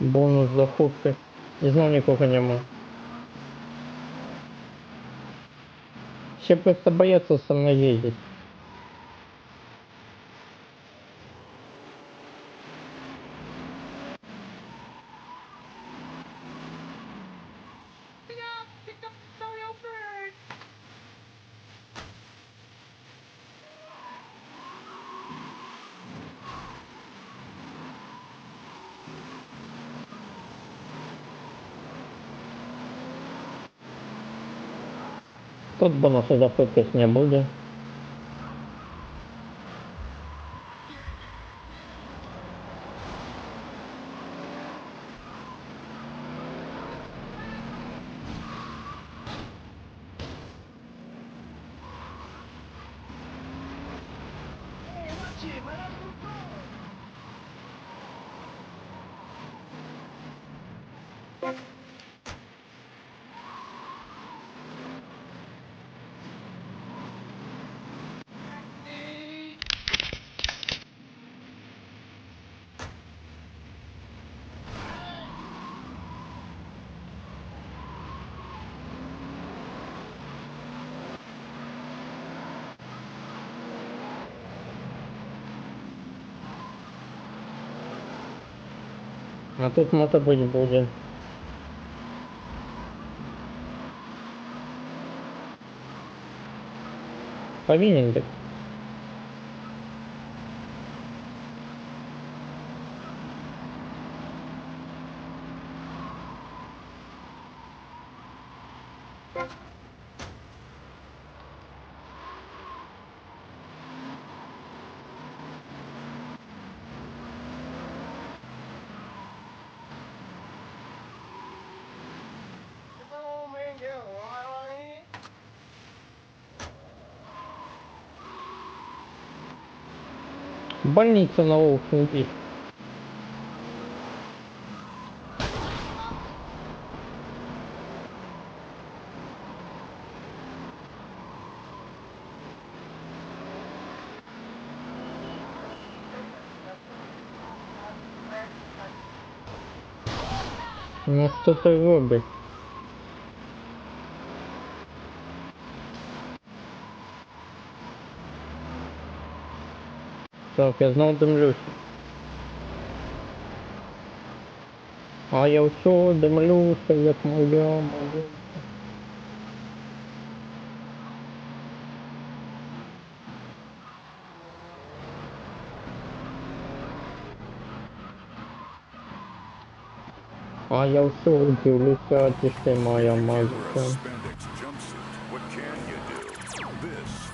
Speaker 1: Бонус за хутки. І знов нікого нема. Ще просто боятся со мной ездить. Тут бонуса за хутки не буде. А тут мото быть будет. Повинен быть. Больница на Оуксенби. Ну что ты робишь? Так, я знал дымлюсь. А я все дымлюся, як моя малюся. А я все дивлюся, ти ж ти моя
Speaker 6: For a
Speaker 1: малюся.
Speaker 6: spandex jumpsuit, what can you do? This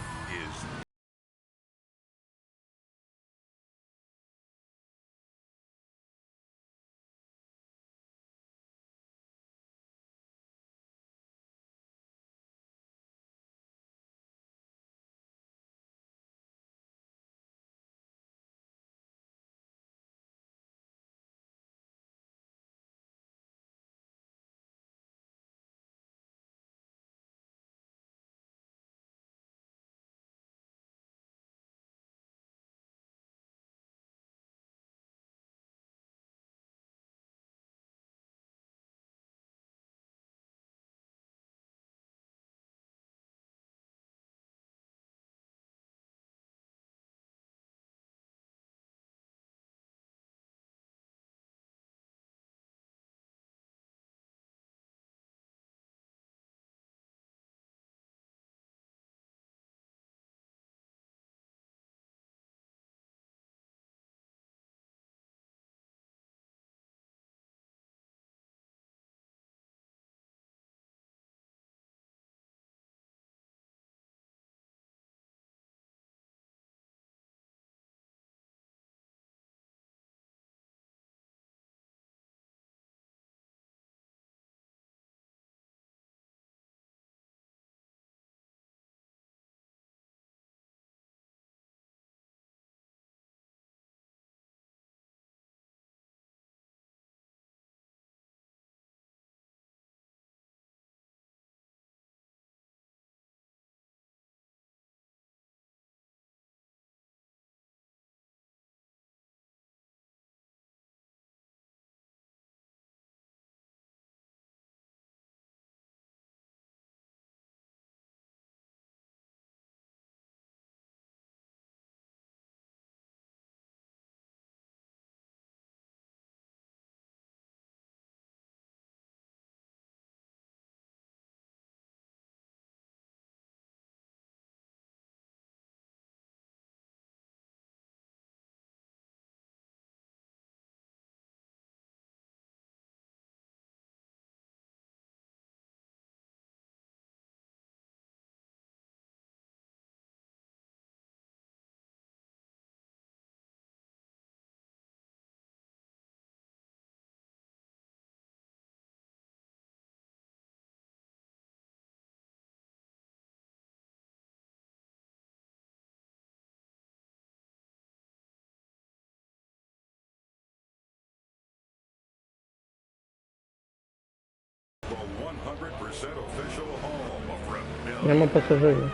Speaker 6: The 100% official home of Rebellion.
Speaker 1: Нема пасажирів.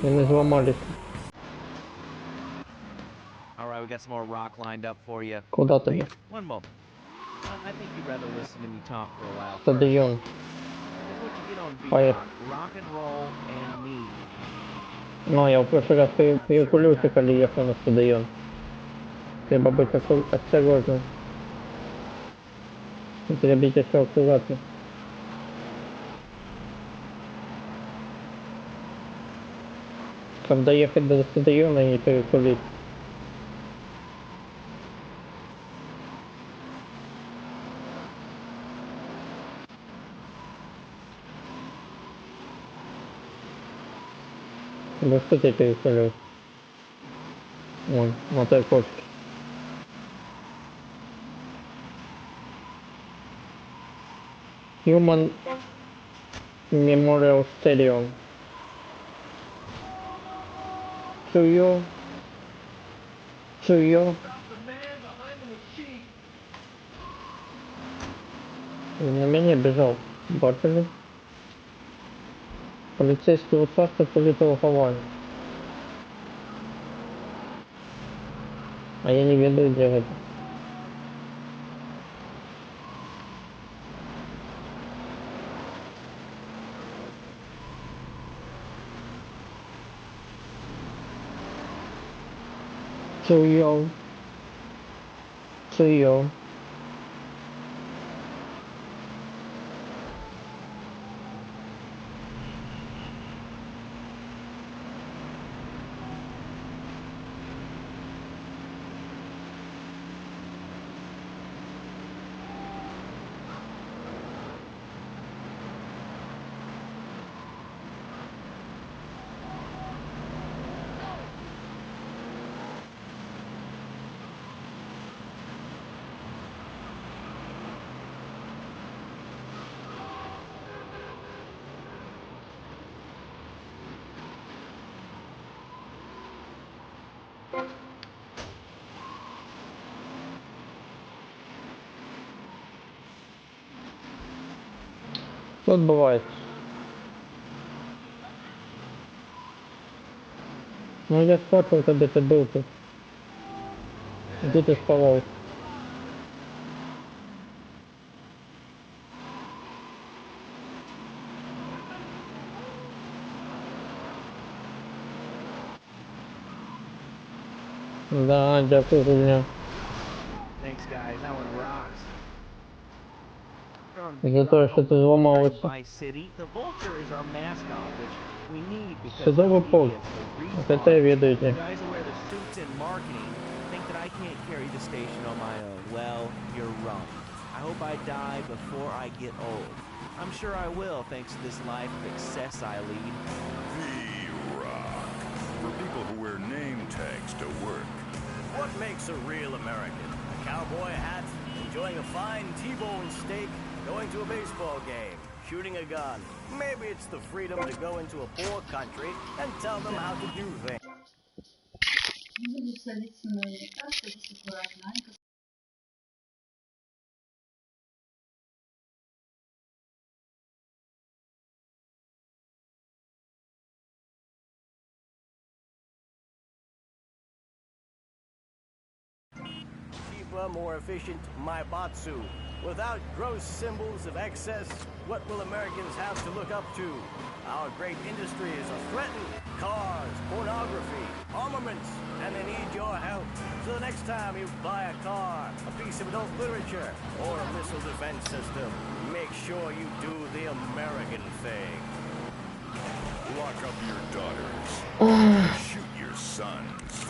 Speaker 1: І не зламалися.
Speaker 5: All right, we got some more rock lined up for you.
Speaker 1: Куда тобі?
Speaker 5: One moment. I think you'd rather listen to me talk for a while.
Speaker 1: Стадіон.
Speaker 5: Here's what you get on
Speaker 1: Поехали.
Speaker 5: VR. Rock and roll and me.
Speaker 1: Ну, я в прошлый раз перекулился, коли ехал на стадион. Треба быть осторожным. Треба быть еще аккуратным. Чтобы доехать до стадиона и не перекулить. Да что ты перекулил? Вон, на той кочке. Human Memorial Stadium. Чую. Он на меня бежал. Бачили? Полицейский участок полетел в Гавайи. А я не веду, где это. Чую. Что отбывается? Ну я спрашивал, когда ты был тут. Где ты спал? Да, дякую за меня.
Speaker 5: Thanks, guys. That one rocks.
Speaker 1: За то, что ты взломался.
Speaker 5: Vice City. The Vulture is our mascot, which we need because
Speaker 1: Садовый
Speaker 5: some
Speaker 1: полк.
Speaker 5: idiots will
Speaker 1: Вот это я
Speaker 5: respawn.
Speaker 1: ведаете.
Speaker 5: You guys who wear the suits in marketing think that I can't carry the station on my own. Well, you're wrong. I hope I die before I get old. I'm sure I will, thanks to this life of excess I lead.
Speaker 6: V-Rock. For people who wear name tags to work.
Speaker 3: What makes a real American? A cowboy hat, enjoying a fine T-bone steak, going to a baseball game, shooting a gun. Maybe it's the freedom to go into a poor country and tell them how to do things.
Speaker 10: Будешь садиться наверняка, садись аккуратненько.
Speaker 3: Cheaper, more efficient Maibatsu. Without gross symbols of excess, what will Americans have to look up to? Our great industries are threatened. Cars, pornography, armaments, and they need your help. So the next time you buy a car, a piece of adult literature, or a missile defense system, make sure you do the American thing.
Speaker 6: Lock up your daughters. Shoot your sons.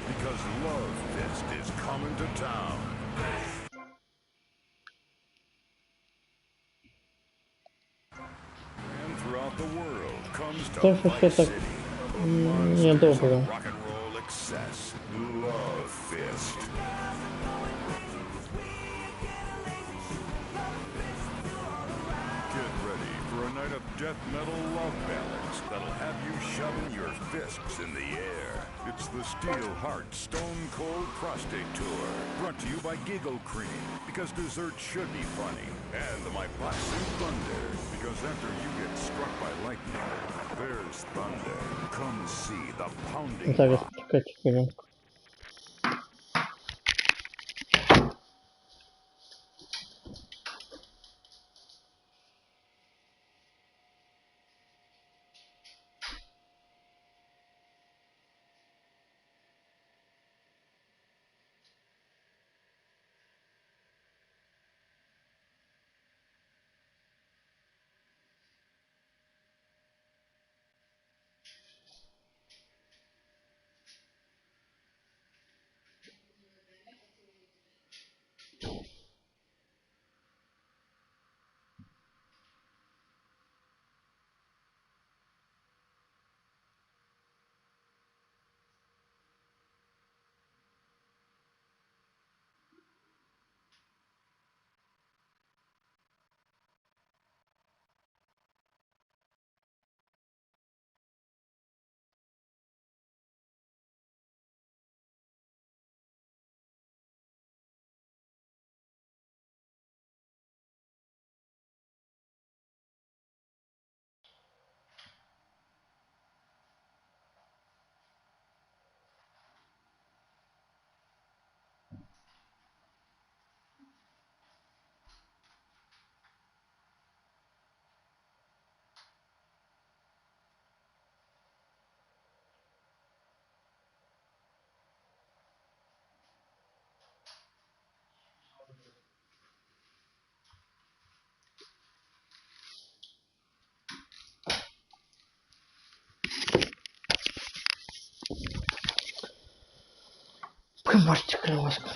Speaker 6: Because Love Fist is coming to town. And throughout the world comes to
Speaker 1: Тоже
Speaker 6: Vice
Speaker 1: все так
Speaker 6: City.
Speaker 1: недобро.
Speaker 6: Rock and roll excess. Love Fist. Get ready for a night of death metal love ballads dance that'll have you shoving your fists in the air. It's the Steel Heart Stone Cold Prostate Tour, brought to you by Giggle Cream, because dessert should be funny, and my boxing thunder, because after you get struck by lightning, there's thunder. Come see the pounding
Speaker 1: Зараз
Speaker 6: rock.
Speaker 1: почекайте хвилинку. Приморьте крылышко.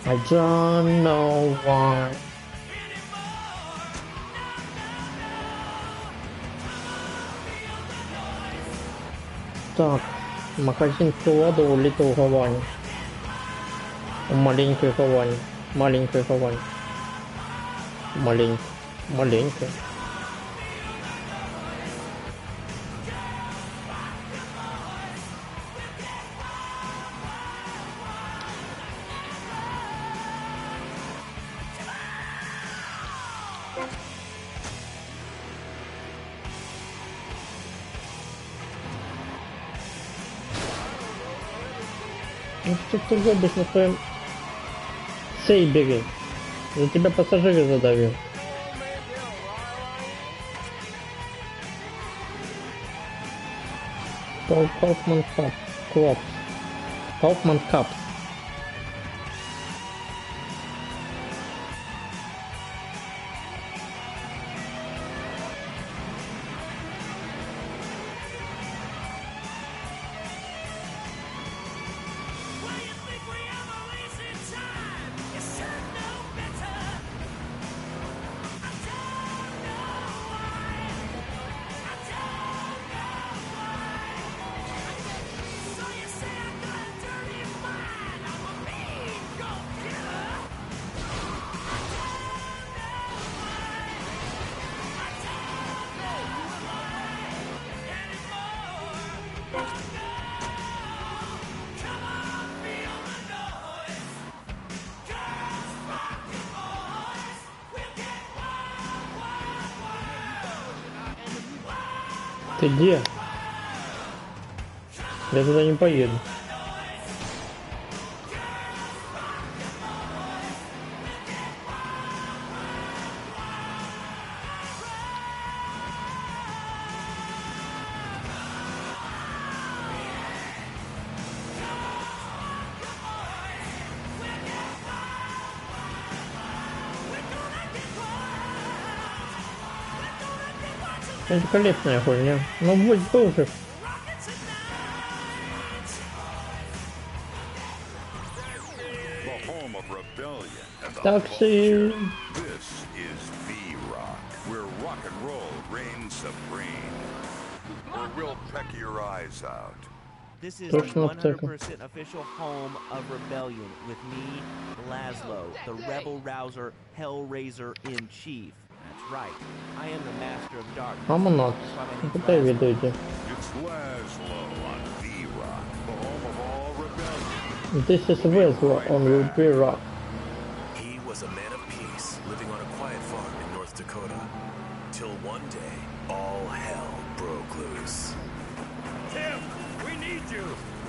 Speaker 1: I don't know why. Так, магазин Филада у Литл Гавани. У маленькой Гавани. Маленькой Гавани. Маленькой. Маленькой. Ну что ты робишь на своем сейбере? За тебя пассажиры задавил. Kaufman Cup. Клопс. Kaufman Cup. Ты где? Я туда не поеду. Великолепная хуйня. Ну будь тоже. Такси.
Speaker 6: This is V-Rock, where rock and roll reigns supreme. Or we'll peck your eyes out.
Speaker 5: This is
Speaker 1: Точно
Speaker 5: the
Speaker 1: аптека.
Speaker 5: 100% official home of Rebellion with me, Laszlo, the rebel rouser, Hellraiser in chief. That's right. I am the master of darkness.
Speaker 1: Амонат.
Speaker 5: That's why my name's
Speaker 1: Куда
Speaker 5: Laszlo.
Speaker 1: відійде?
Speaker 6: It's Laszlo on V-Rock, the home of all rebellion.
Speaker 1: This is Laszlo on V-Rock.
Speaker 11: He was a man of peace, living on a quiet farm in North Dakota. Till one day, all hell broke loose.
Speaker 3: Tim, we need you.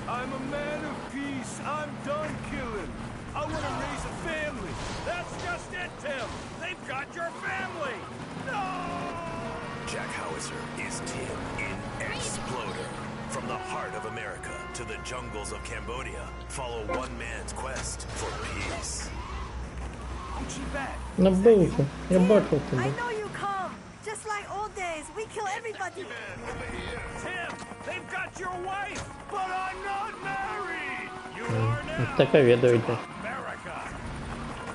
Speaker 3: I'm a man of peace. I'm done killing. I want to raise a family. That's just it, Tim. They've got your family. No!
Speaker 11: Jack Howitzer is Tim in Exploder. From the heart of America to the jungles of Cambodia, follow one man's quest for peace.
Speaker 1: Набився. Я бачив
Speaker 9: I
Speaker 1: тебе.
Speaker 9: know you come. Just like old days, we kill everybody.
Speaker 3: Tim, they've got your wife, but I'm not married. You are now.
Speaker 1: Аптека відійде.
Speaker 3: America.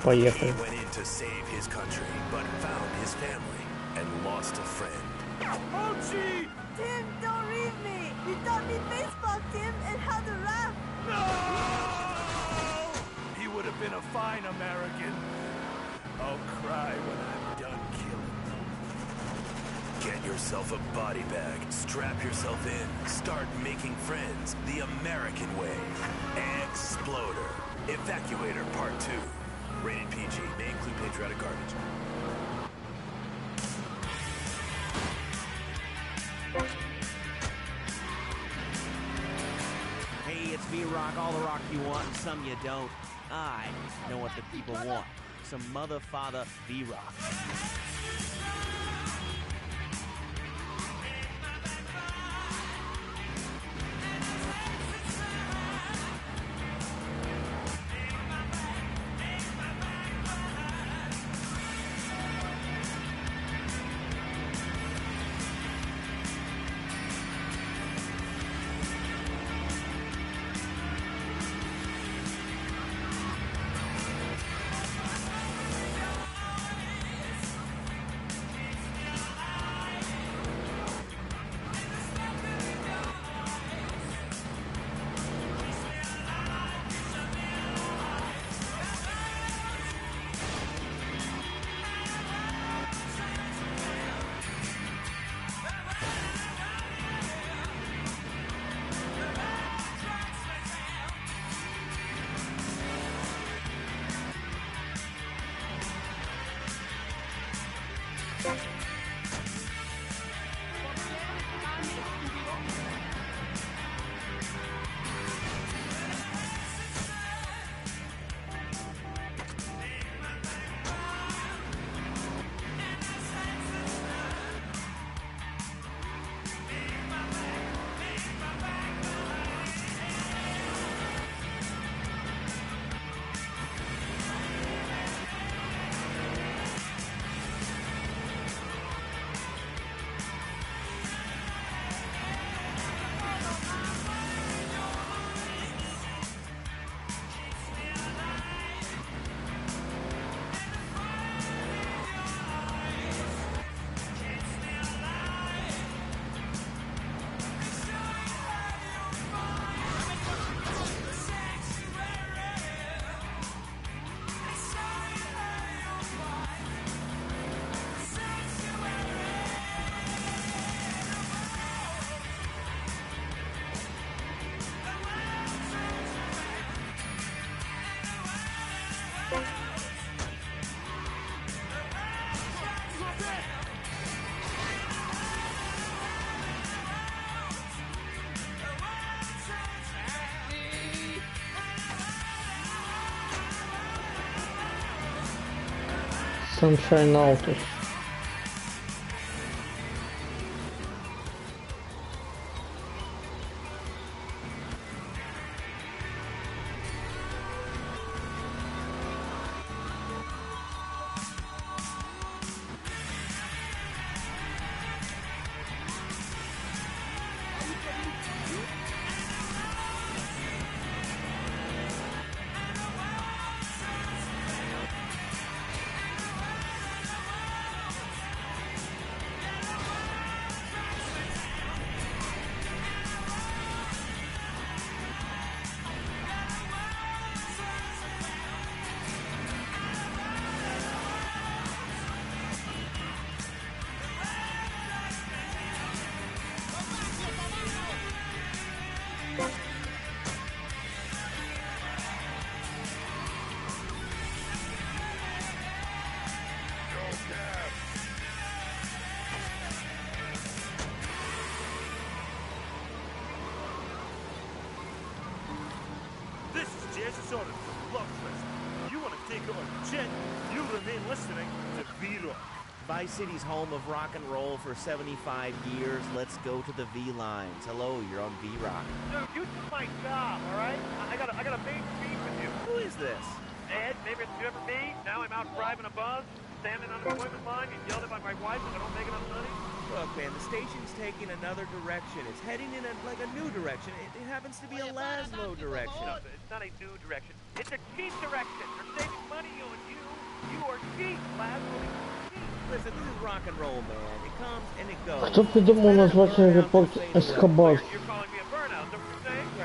Speaker 1: Поїхали.
Speaker 11: He went in to save his country, but found his family and lost a friend.
Speaker 3: Mochi!
Speaker 9: Tim, don't leave me. You taught me baseball, Tim, and how to rap.
Speaker 3: No! He would have been a fine American. I'll cry when I'm done killing.
Speaker 11: Get yourself a body bag, strap yourself in, start making friends the American way. Exploder. Evacuator Part 2. Rated PG. May include patriotic garbage.
Speaker 5: Hey, it's V-Rock, all the rock you want and some you don't. I know what the people want. Some mother, father, V-Rock.
Speaker 1: Sunshine Autos.
Speaker 12: This is sort of love list. You want to take out a jet, you remain listening to V-Rock.
Speaker 5: Vice City's home of rock and roll for 75 years. Let's go to the V-Lines. Hello, you're on V-Rock.
Speaker 13: Dude, you took my job, all right? I got a big beef with you.
Speaker 5: Who is this?
Speaker 13: Ed, maybe it's you ever me. Now I'm out driving a bus, standing on the employment line, and yelled at by my wife if I don't make enough money.
Speaker 5: Look, man, the station's taking another direction. It's heading in a new direction. It happens to be a Laszlo direction.
Speaker 13: No, it's not a new direction. It's a cheap direction. They're saving money on you. You are cheap, Laszlo.
Speaker 5: Listen, this is rock and roll, man. It comes and it goes.
Speaker 1: Кто придумал назвать аэропорт Эскобар?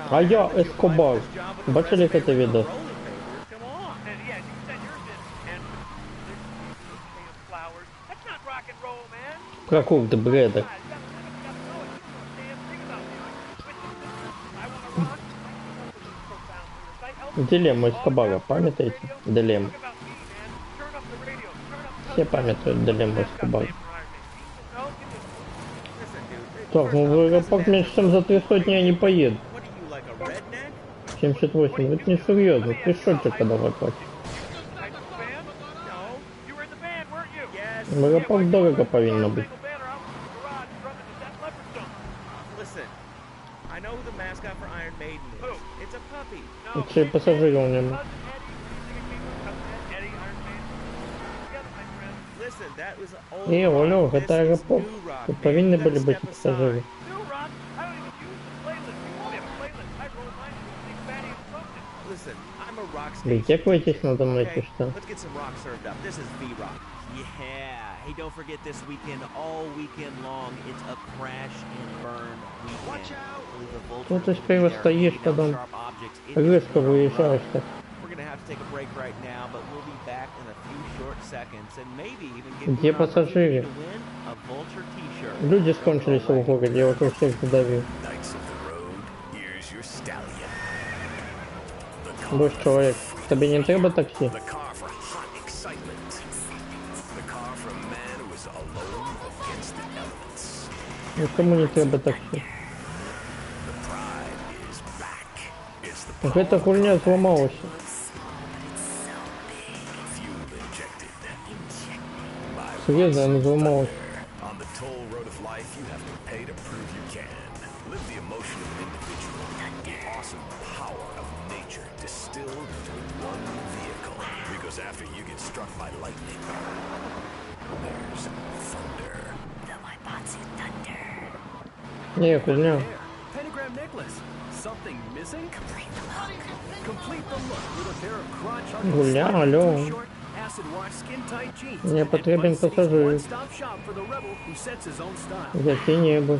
Speaker 1: А я Эскобар. Бачили это видео? Каков ты бреда? Дилемма Эскобара, памятаете? Дилемма. Все памятают дилемму Эскобара. Так, ну в аэропорт меньше чем за 3 сотни я не поеду. 78, это не серьезно. Ты шотчика давай платить. В аэропорт дорого повинно быть. Это и пассажиры у него. Олег, это аэропорт. Тут повинны были быть пассажиры. Вытекиваетесь надо мной, ты что?
Speaker 5: Yeah. Hey, don't forget this weekend, all weekend long, it's a crash and burn weekend.
Speaker 1: Ну ты сперва стоишь, потом резко выезжаешь так. Где пассажиры? Люди скончились в городе, я вокруг всех задавил. Больше человек. Тебе не треба такси? Никому не треба такси. Эта хуйня сломалась. Серьезно, она сломалась. Не, хуйня. Гуля, алло. Мне потребен пассажир. Я не был.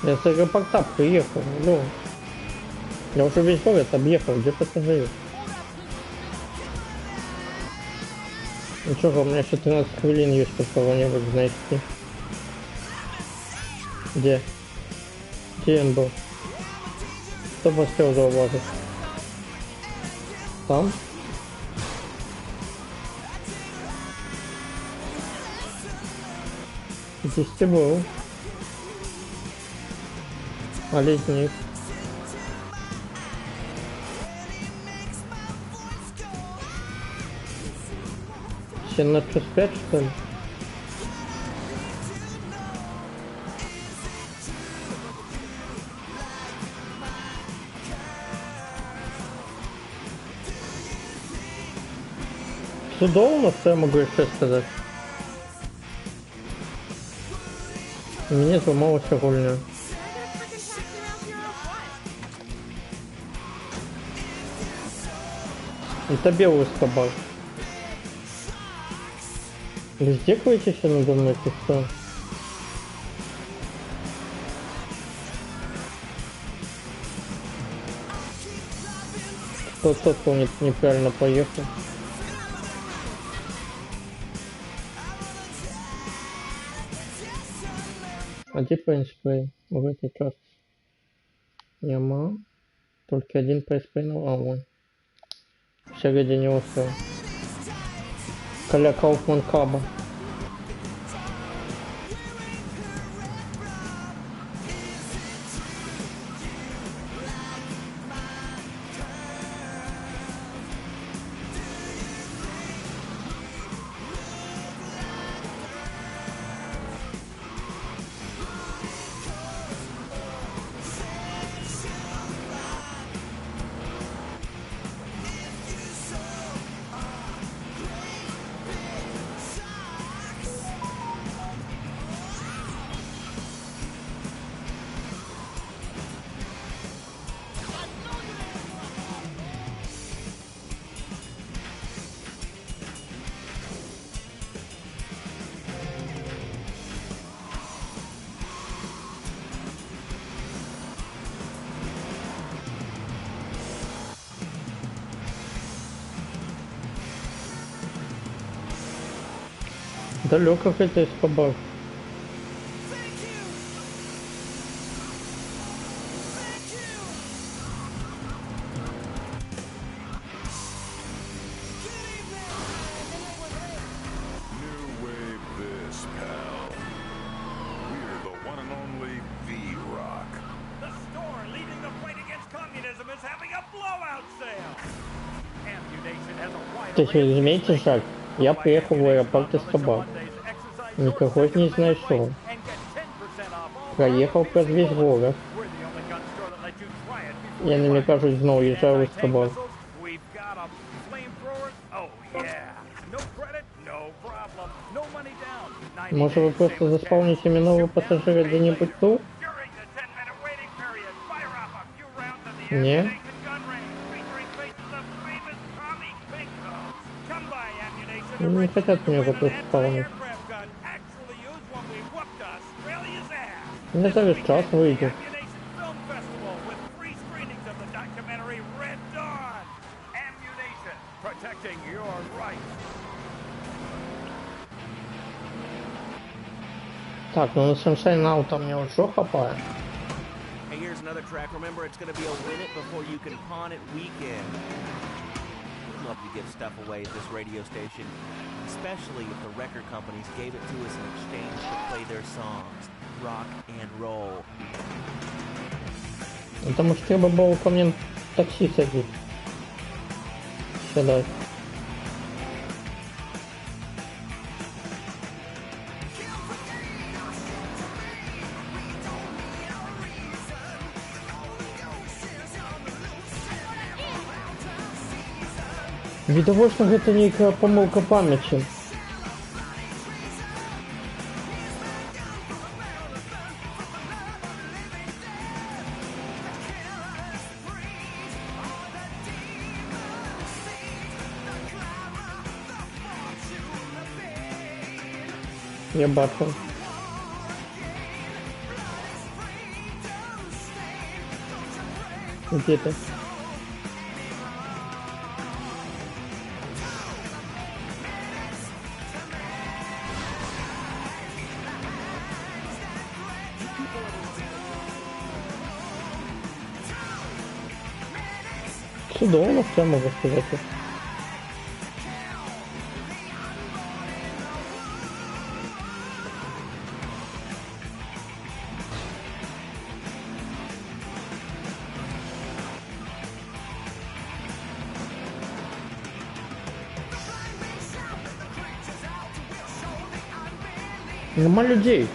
Speaker 1: Я с аэропорта приехал, алло. Я уже весь город объехал, где пассажиры? Ничего, у меня еще 13 хвилин есть, чтобы кого-нибудь, знаете. Где? Где он был? Кто успел зауважить? Там? Здесь ты был. А летник? Все на час 5, что ли? Все дома, что я могу еще сказать? Мне сломалась хуйня. Это белый скобар. Вы издеваетесь надо мной, ты что? Кто неправильно поехал? А где прайспрей в этой части? Нема. Только один прайспрей, а вон. В середине острова. Коля Кауфман Каба. Далеко хотя Эскобар.
Speaker 6: New wave this, pal. We're the one and only V-Rock.
Speaker 12: The store leading the fight against communism is having a blowout sale. Ammunition has a wide
Speaker 1: Ты
Speaker 12: array
Speaker 1: что,
Speaker 12: of
Speaker 1: заметите шаг? Я приехал в аэропорт Эскобар. Никого не нашел. Проехал под весь город. Я наверняка же снова уезжаю в Эскобар.
Speaker 12: We've got a flamethrower. Oh yeah. No credit, no problem. No money down.
Speaker 1: Может вы просто заспавните мне нового пассажира где-нибудь тут? Не? Не хотят меня вот тут спавнить. Мне даже час выйдет.
Speaker 12: Protecting your rights.
Speaker 1: Так, ну на Sunshine Out мне уже хапает.
Speaker 5: Hey, here's another track. Remember, it's going to be a win it before you can pawn it weekend. We'd love to give stuff away at this radio station, especially if the record companies gave it to us in exchange to play their songs, rock and roll.
Speaker 1: Потому что треба было ко мне такси садить. Сюда. Відавочна гэта нейкая памылка памяці. Я бачу. Где ты? Чудово, что я могу сказать. Нема людей.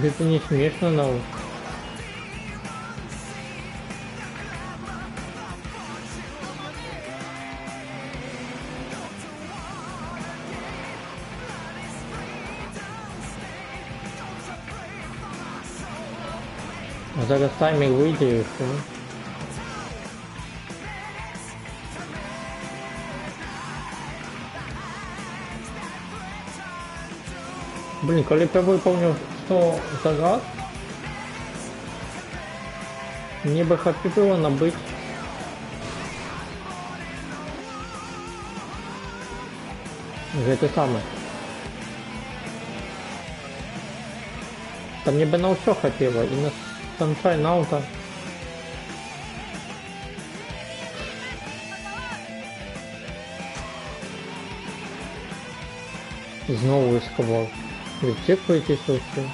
Speaker 1: Это не смешно, но... Зараз таймер вийде і все. Блин, коли я выполнил 100 загад, мне бы хотелось набыть это самое. Там мне бы на все хотело, и на Sunshine Out. Знову сховав. Відчікуєтесь усе.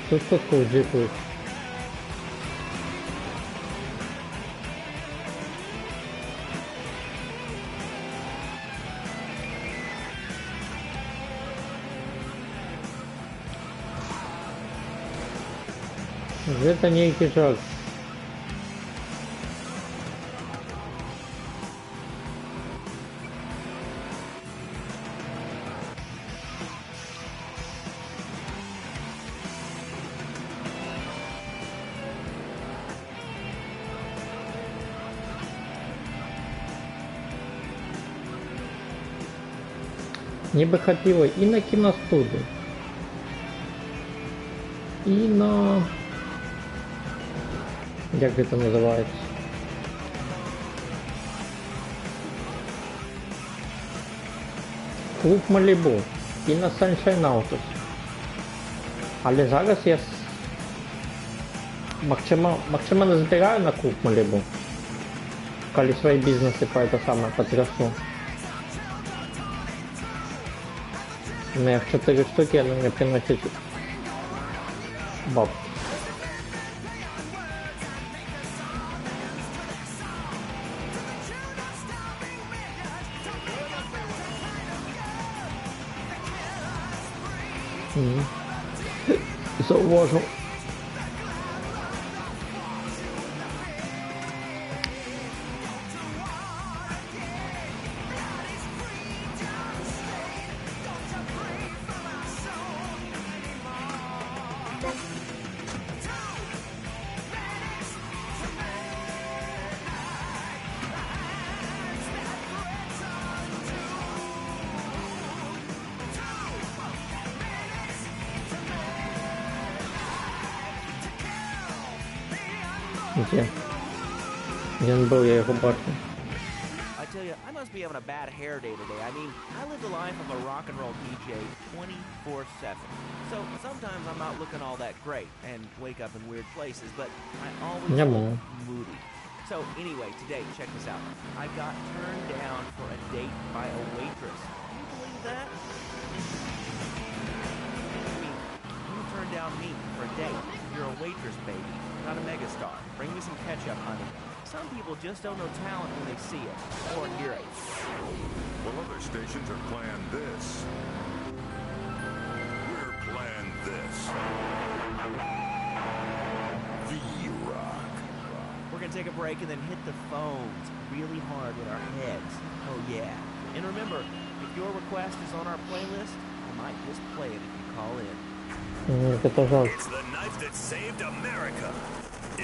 Speaker 1: Тут такое дикует. Это некий жак. Ніби хотіли і на кіностудію, і на... як це називається? Клуб Малібу і на Sunshine Autos. Але зараз я максимально не збираю на клуб Малібу, коли свої бізнеси по це саме потрясу. У меня 4 штуки, они мне приносят бабки. Зауважу. Где? Где он был, я его бачу.
Speaker 5: I tell you, I must be having a bad hair day today. I mean, I live the life of a rock and roll DJ 24/7. So sometimes I'm not looking all that great and wake up in weird places, but I always look moody. So anyway, today, check this out. I got turned down for a date by a waitress. Can you believe that? I mean, you turned down me for a date. You're a waitress, baby, not a megastar. Bring me some ketchup, honey. Some people just don't know talent when they see it or hear it.
Speaker 6: Well, other stations are playing this. We're playing this. V-Rock.
Speaker 5: We're gonna take a break and then hit the phones really hard with our heads. Oh yeah. And remember, if your request is on our playlist, I might just play it if you call in.
Speaker 11: It's the knife that saved America.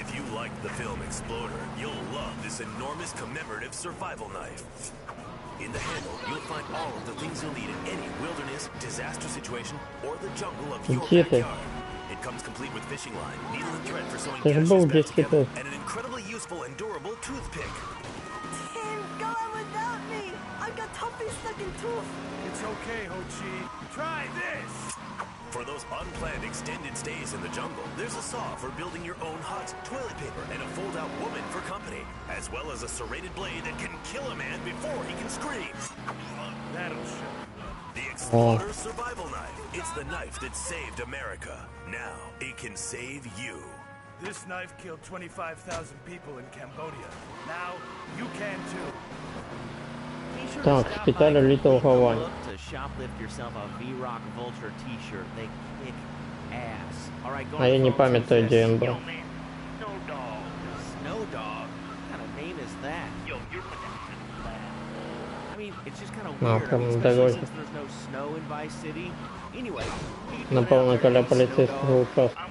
Speaker 11: If you liked the film Exploder, you'll love this enormous commemorative survival knife. In the handle, you'll find all of the things you'll need in any wilderness, disaster situation, or the jungle of your backyard. It comes complete with fishing line, needle and thread for sewing gashes back together, and an incredibly useful and durable toothpick.
Speaker 9: Tim, go on without me. I've got toffee stuck in tooth.
Speaker 3: It's okay, Ho-Chi. Try this.
Speaker 11: For those unplanned extended stays in the jungle, there's a saw for building your own hut, toilet paper, and a fold-out woman for company, as well as a serrated blade that can kill a man before he can scream.
Speaker 3: That'll show.
Speaker 11: The Exploder Survival Knife. It's the knife that saved America. Now, it can save you.
Speaker 3: This knife killed 25,000 people in Cambodia. Now, you can too.
Speaker 1: Так, шпиталь Little Hawaii.
Speaker 5: To shoplift yourself a V-Rock Vulture t-shirt. They kick ass. All right, go
Speaker 1: А я не памятаю, где он был.
Speaker 5: Snow Dog. Snow Dog? What kind of name is that? Yo, you're I mean, it's just kind of
Speaker 1: No,
Speaker 5: weird. I
Speaker 1: там
Speaker 5: mean, especially
Speaker 1: дорога.
Speaker 5: since there's no snow in Vice City. Anyway,
Speaker 1: Напевно, коля поліцейського участку.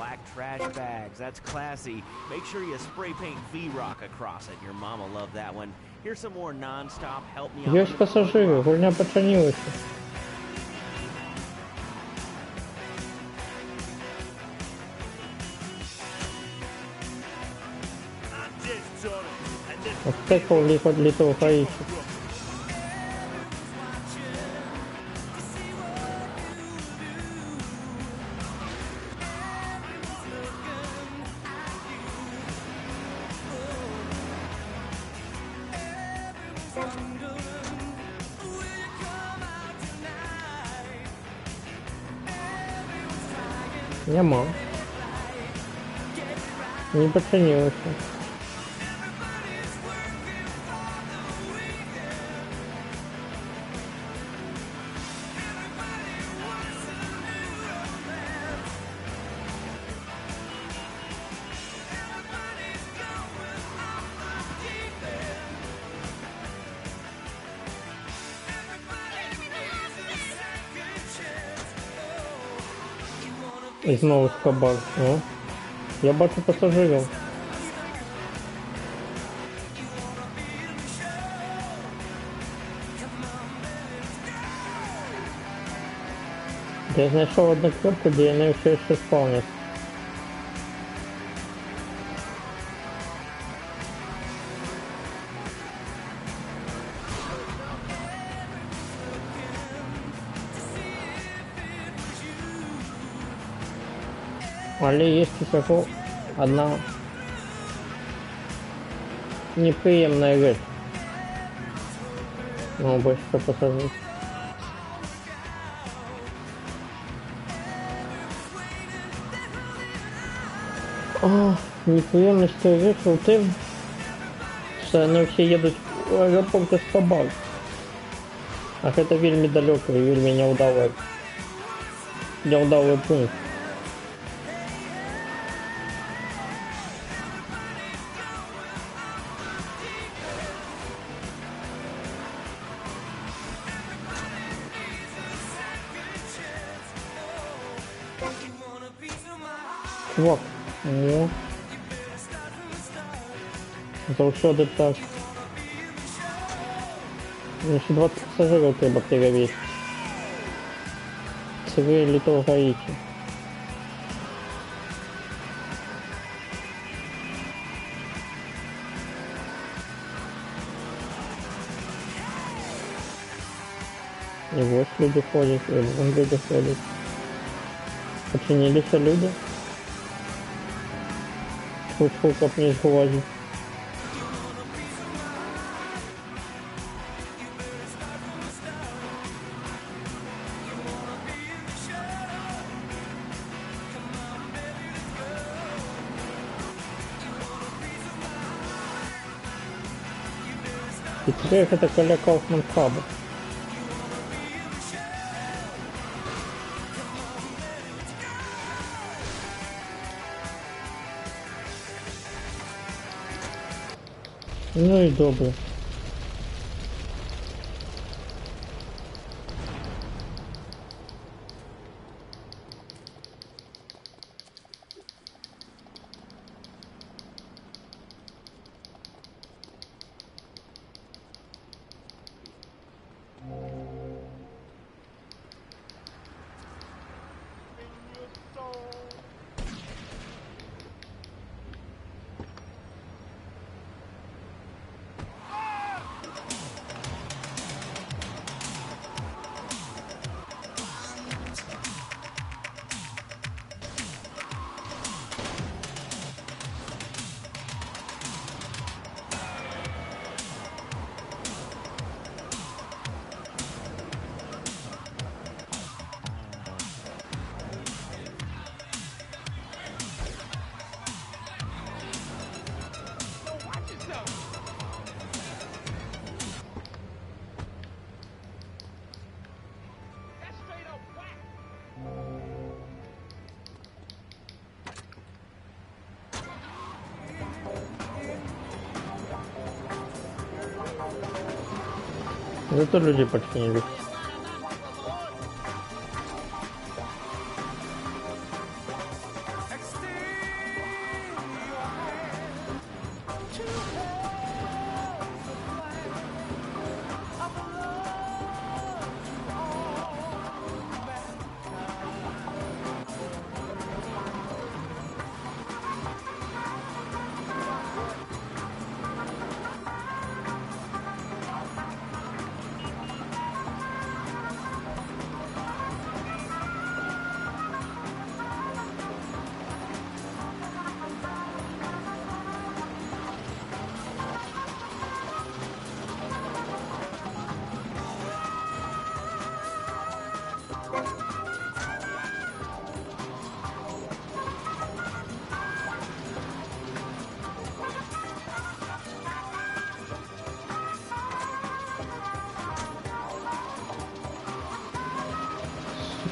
Speaker 5: Black trash bags, that's classy. Make sure you spray paint V-Rock across it. Your mama loved that one. Here's some more non-stop help me out.
Speaker 1: Є ж пасажири, гульня починилася. Обстекал Little Hawaii. Нема. Не починилося. І знову скабак. О, я бачу пасажирів. Я знайшов одну кнопку, де я не все ще спавнив. Але є всього одна неприємна річ. Ну, більше пасажирів. Неприємність цієї речі в тим, що не всі їдуть в аеропорт Эскобар. А це вельми далеко і вельми неудалий пункт. Чувак, ну, завжди так. Ще 20 пасажирів треба перевести. Це виліто в Гаїті. И вот люди ходят, и вон люди ходят. Починились люди. Фу-фу, как не сглазить. И теперь это Коля Кауфман Хаба. Ну и добре. Зато люди починились.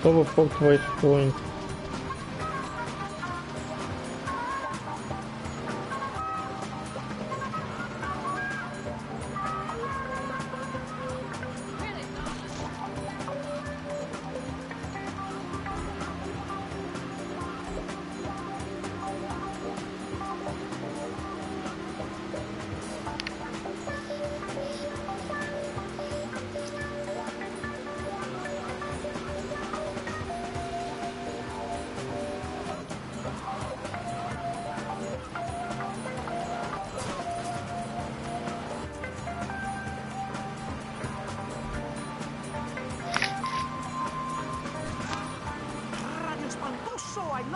Speaker 1: Готово порт West Point.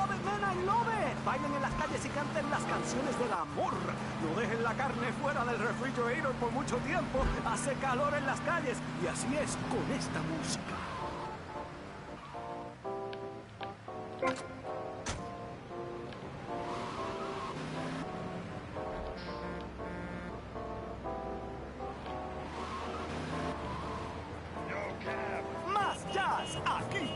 Speaker 3: love it, man, I love it. Bailen en las calles y canten las canciones del amor. No dejen la carne fuera del refrigerator por mucho tiempo. Hace calor en las calles y así es con esta música. Más jazz aquí.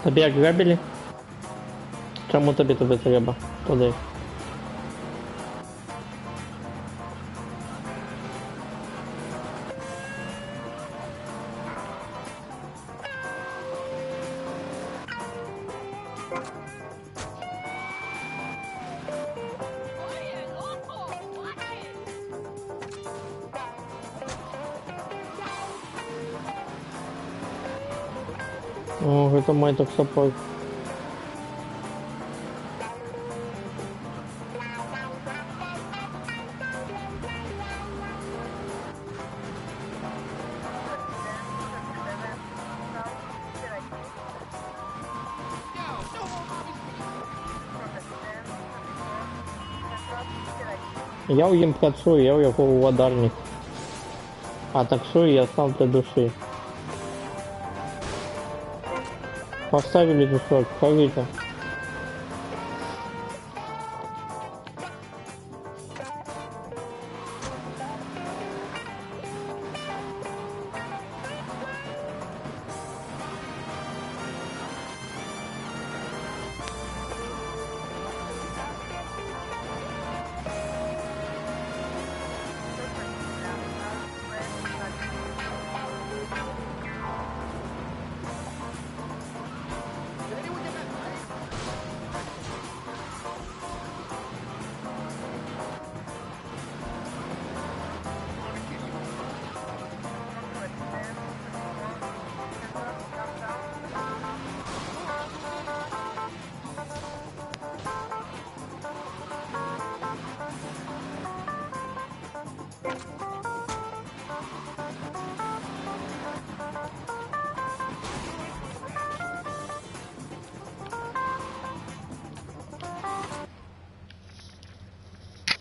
Speaker 1: Тобі як грабілі? Чому тобі туди треба? Туди. О, это мой таксопарк. Я їм працюю, я його уладарник. А таксую я сам для души. Поставили кусок, ходите.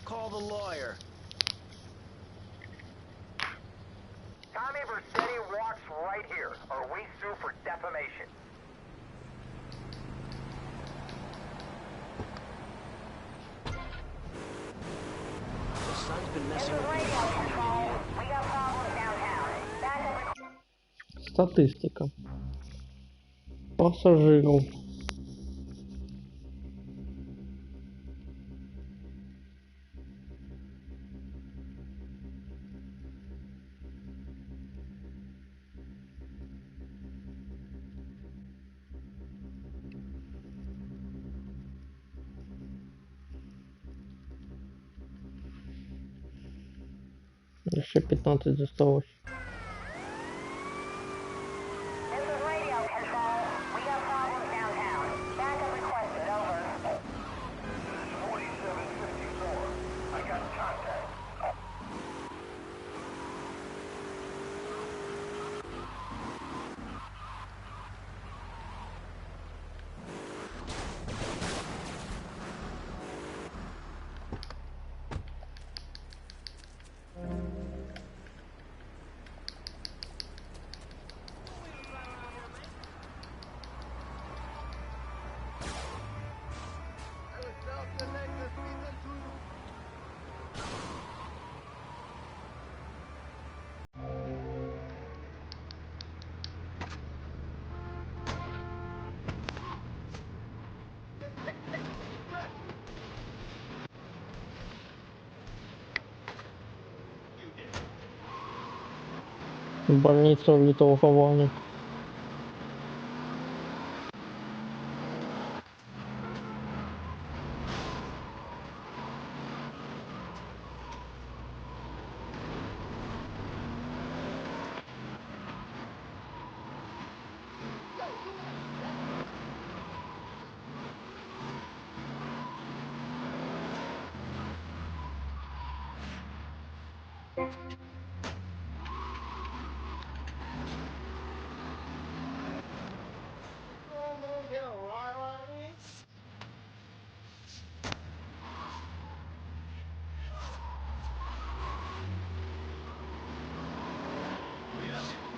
Speaker 3: Call the lawyer.
Speaker 14: Tommy Vercetti walks right here, or we sue for defamation.
Speaker 3: The sun's been messing with me.
Speaker 14: We got problems downtown.
Speaker 1: Статистика. Пассажиров. Еще 15 осталось. Больница улетела в Havana.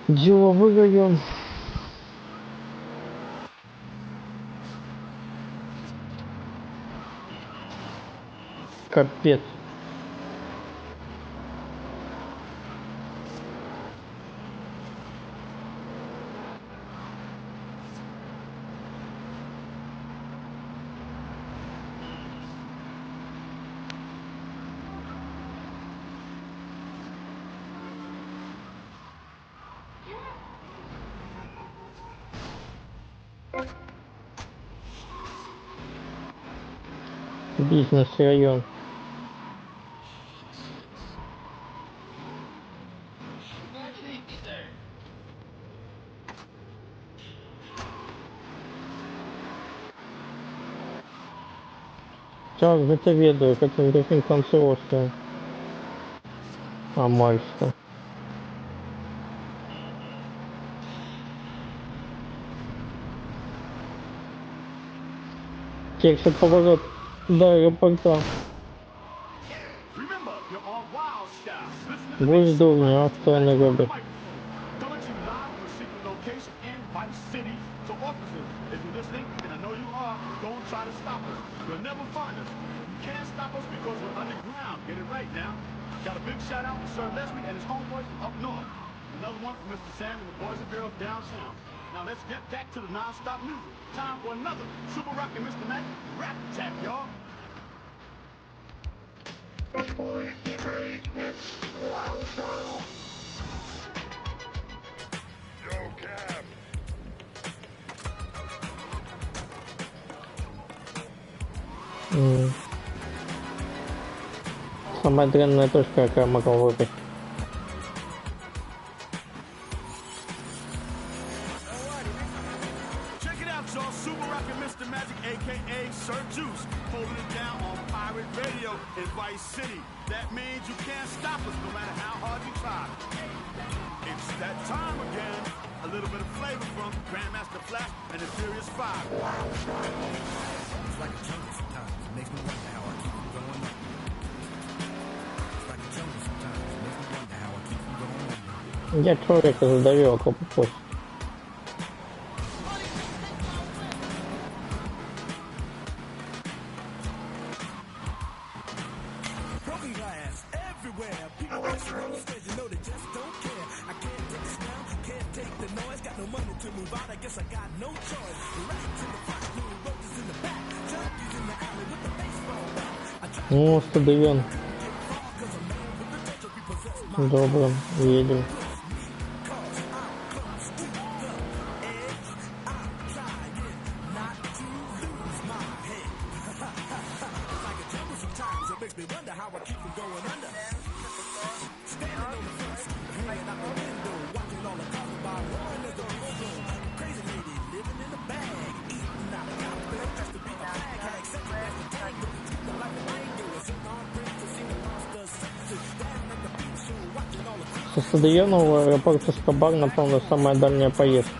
Speaker 1: Деловой район. Капец. Бизнес-район. Так, это ведаю, это в другом конце острова. Амальска. Теперь поворот до аэропорта. Будь дурню, автоны робят.
Speaker 15: You'll never find us. You can't stop us because we're underground. Get it right now. Got a big shout out to Sir Leslie and his homeboys up north. Another one for Mr. Sam and the boys and girls down south. Now let's get back to the non-stop music. Time for another Super Rockin' Mr. Mac rap tap, y'all.
Speaker 6: Yo, Cap.
Speaker 1: Самая дрянная точка, какая могла выбить.
Speaker 15: Check it out, y'all. Super Rockin' Mr. Magic, a.k.a. Sir Juice. Holding it down on Pirate Radio in Vice City. That means you can't stop us no matter how hard you try. It's that time again. A little bit of flavor from Grandmaster Flash and the Furious Five. It's like a jungle sometimes. It makes me wonder how I keep from going up. It's like a jungle sometimes. It makes me wonder how I keep from going up.
Speaker 1: Я человека задавил, как пусть.
Speaker 15: Broken glass everywhere. People rushing on the stage, you know they just don't care. I can't take the smell, can't take the noise. Got no money to move out, I guess I got no choice. Right to the front, little roaches in the back. Junkies in the alley with the baseball bat.
Speaker 1: О, стадион. Добро, едем. Со стадиона в аэропорт Эскобар, напомню, самая дальняя поездка.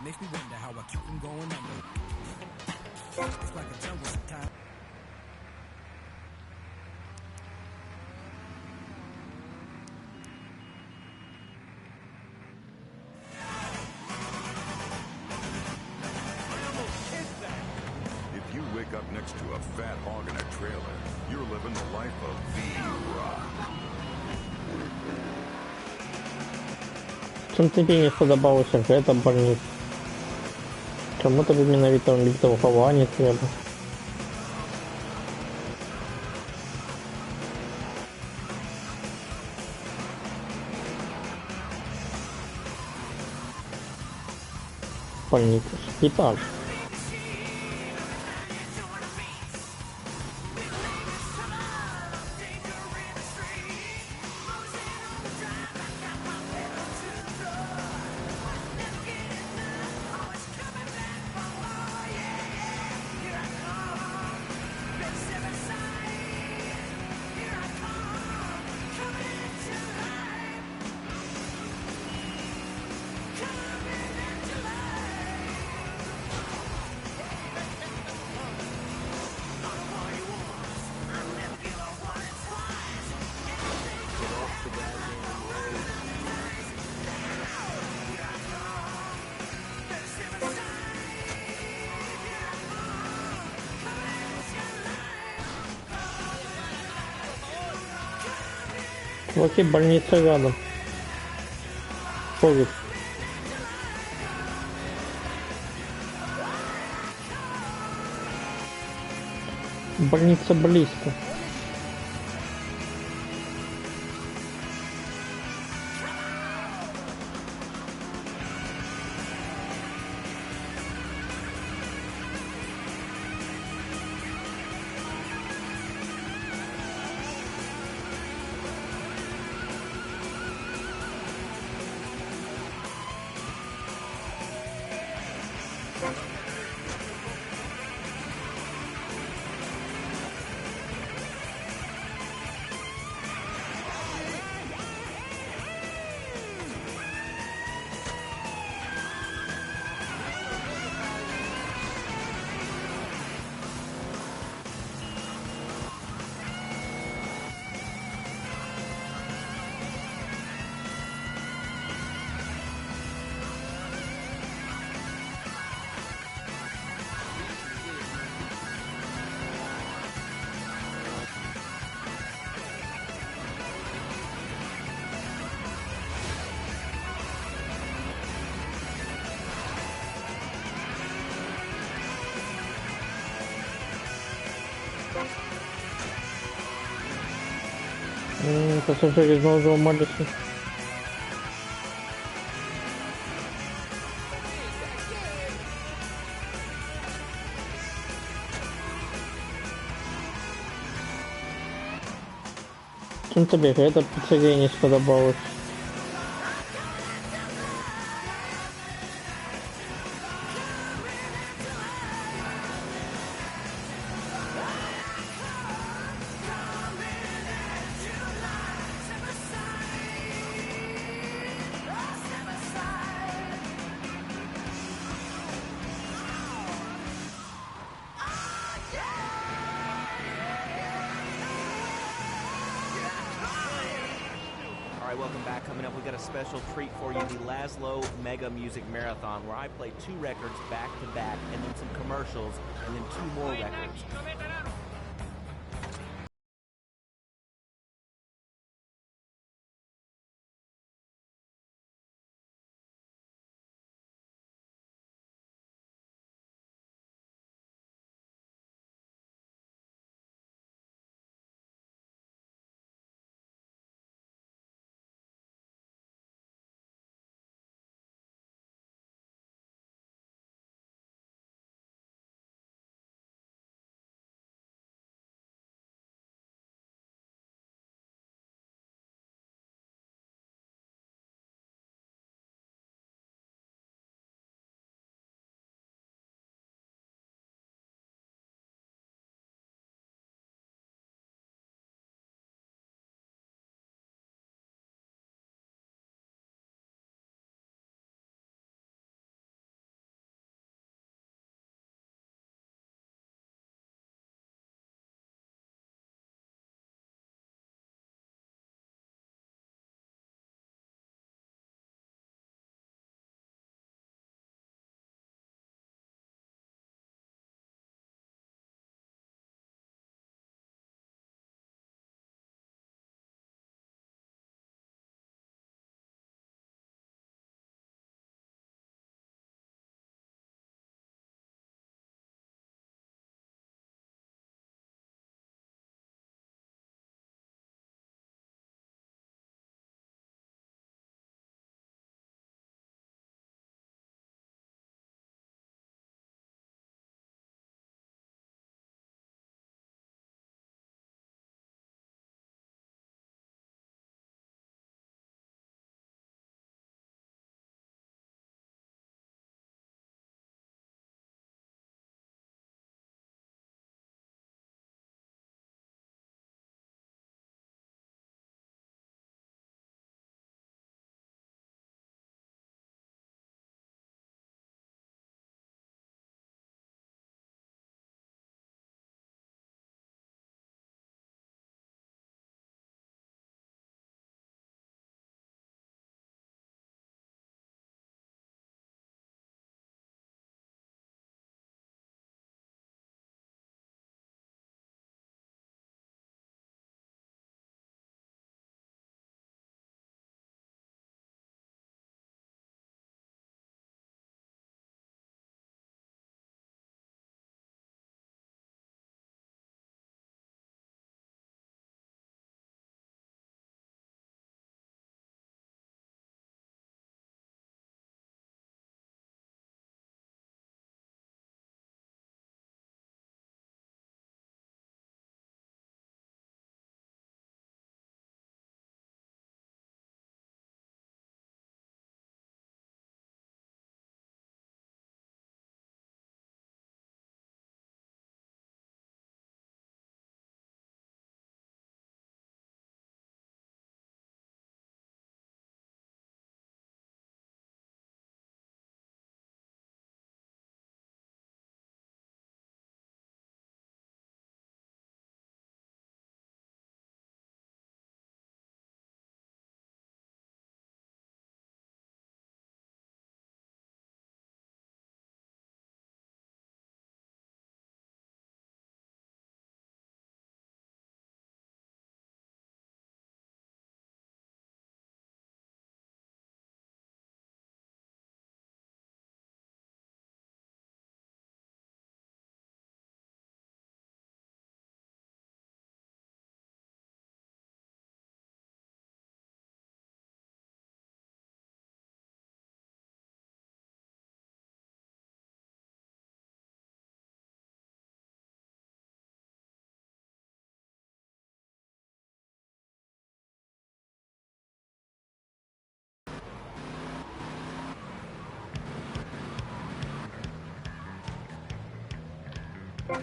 Speaker 15: Makes me wonder how I keep from going under. It's like a jungle sometimes.
Speaker 6: If you wake up next to a fat hog in a trailer, you're living the life of The Rock.
Speaker 1: Чим тобі не сподобалося гэта больниця? Чому тобі менавіта ліфтовховання треба? Больниця, шпиталь. Чуваки, больница рядом. Ходит. Больница близко. Пассажиры знову молятся. Чим тобі гэта піцерія не сподобалось?
Speaker 5: All right, welcome back. Coming up, we got a special treat for you, the Laszlo Mega Music Marathon, where I play 2 records back to back, and then some commercials, and then 2 more records.
Speaker 1: А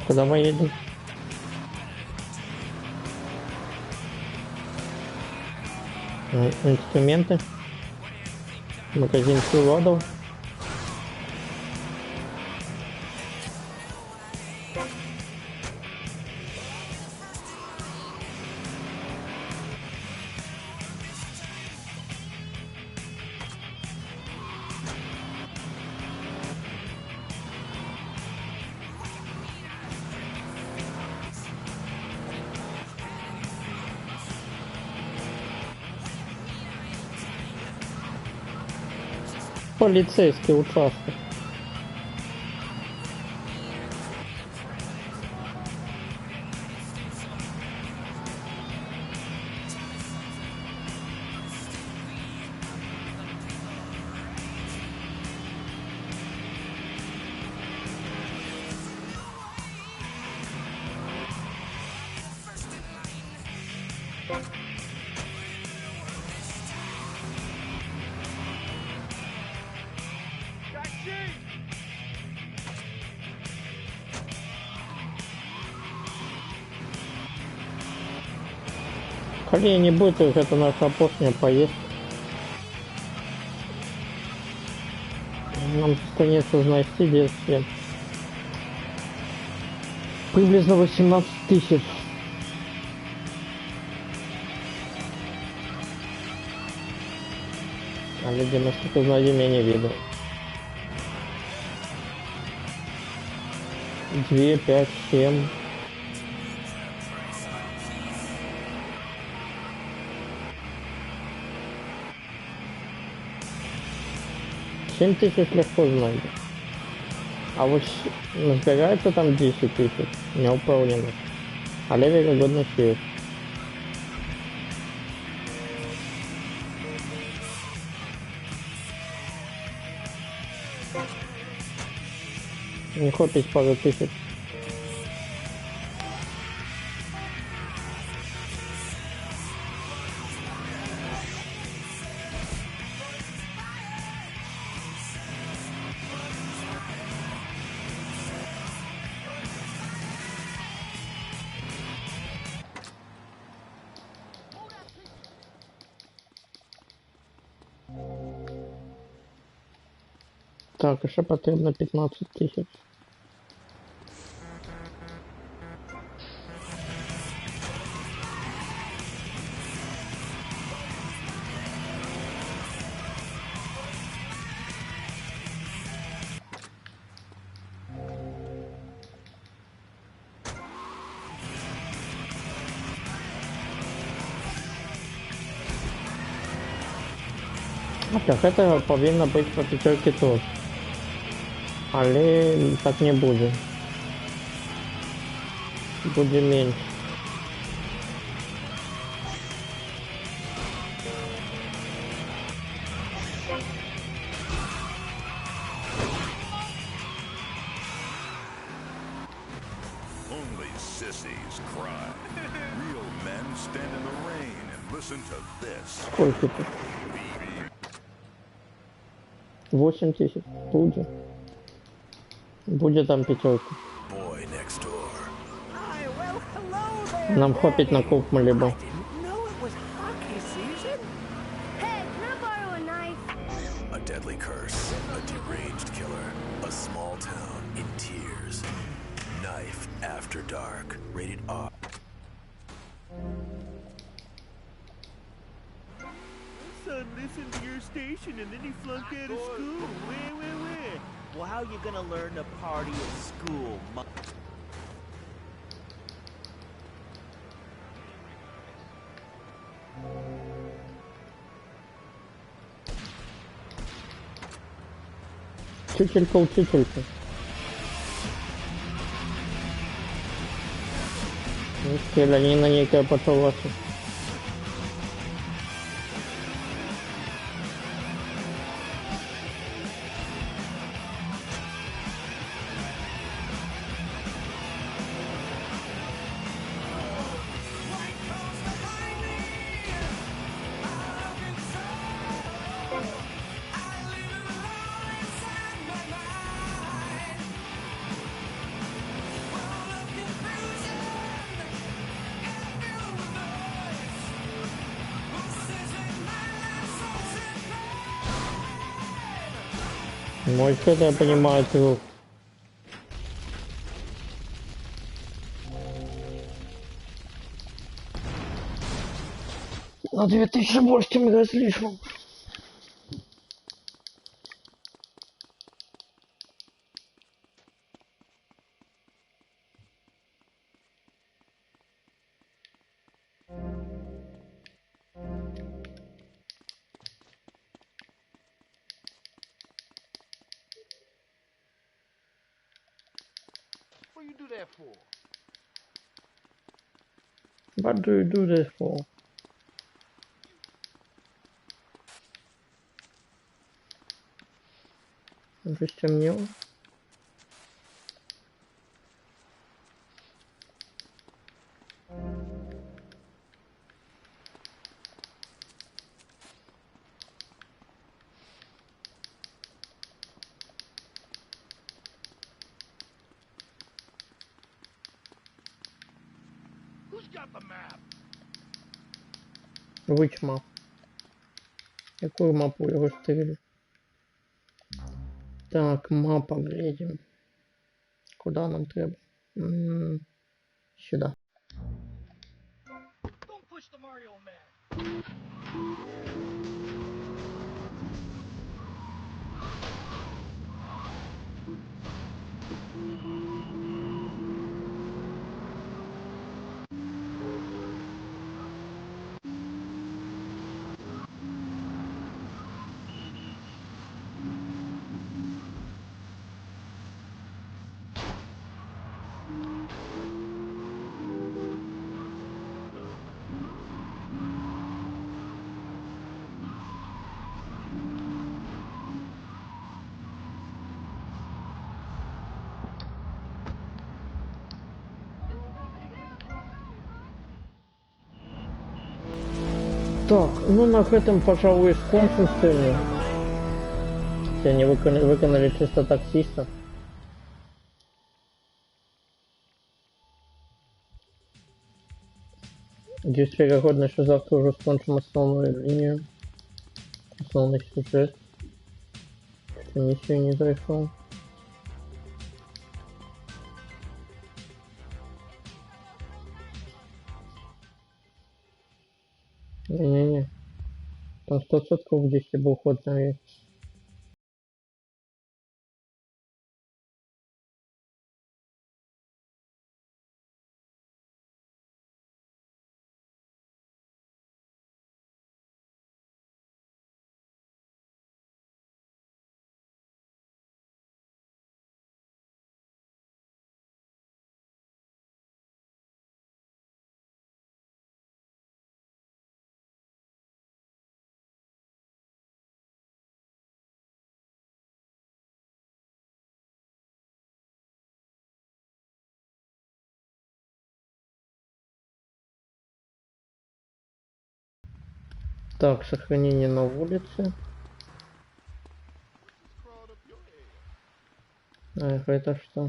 Speaker 1: куда мы едем? Инструменты. Магазин Филодов. Полицейский участок. Коли не будет, это наша опошняя поездка. Нам останется знайти действие. Приблизно 18 тысяч. А люди настолько знаем, я не видел. 2, 5, 7. Тысяч легко знайти. А вот збирається там 10 тысяч, не управлено. Але вірогідно є. Не хватить пару тысяч. Так, ще потрібно 15 тисяч. Так, это повинно быть по пятерке тоже. Але так не буде. Буде менше.
Speaker 6: Only sissies cry. Real men stand in the rain and listen to this.
Speaker 1: Сколько тут? 8 тысяч. Будет. Будет там пятерка. Нам хватит на куп либо.
Speaker 11: A deadly curse, a deranged killer, a small town in tears. Knife After Dark, rated R.
Speaker 5: Son listened to your station and then he flunked out of school. Where? Well, how you gonna learn to party at school,
Speaker 1: Учителька. Стрелянина некая почалася. Мой кто-то понимает рух. На 2000 больше, чем я слишком.
Speaker 16: What do you do that for?
Speaker 1: What do you do this for? Уже стемнело.
Speaker 16: Who's got the map?
Speaker 1: Which map? Какую мапу его стырили? Так, мапа глядим. Куда нам треба? Сюда.
Speaker 16: Don't push the Mario man.
Speaker 1: Так, ну на этом, пожалуй, скончим сегодня. Все не выконали чисто таксиста. Здесь вероятно, что завтра уже скончим основную линию. Основной сюжет. Что ничего не зашел. Не-не-не. Там 100% здесь был уход наверх. Так, сохранение на улице. Эх, это что?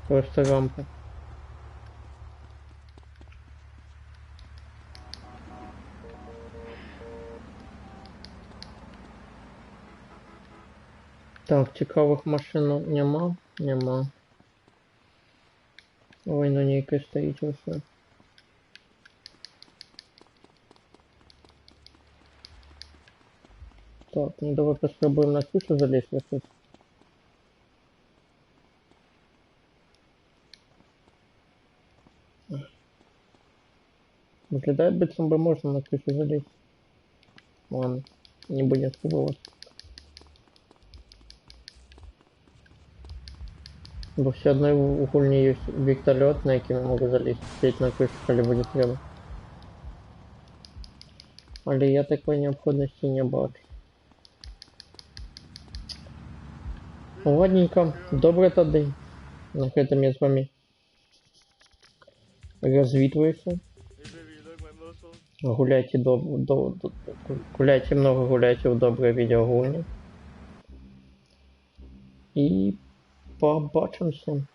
Speaker 1: Просто рампа. Так, цікавих машин нема. Ой, на ней стоїть усе. Так, ну давай попробуем на крышу залезть вот. Выглядает, будто бы можно на крышу залезть. Ладно, не будем пробовать. Бо все одно у гульні є вертольот, на який я можу залізти, сидіти на крышу, коли буде треба. Але я такої необхідності не бачу. Ладненько, добре тоді. На этом я з вами розвітуюся. Гуляйте гуляйте много, гуляйте в доброй видеогульне. И побачимся.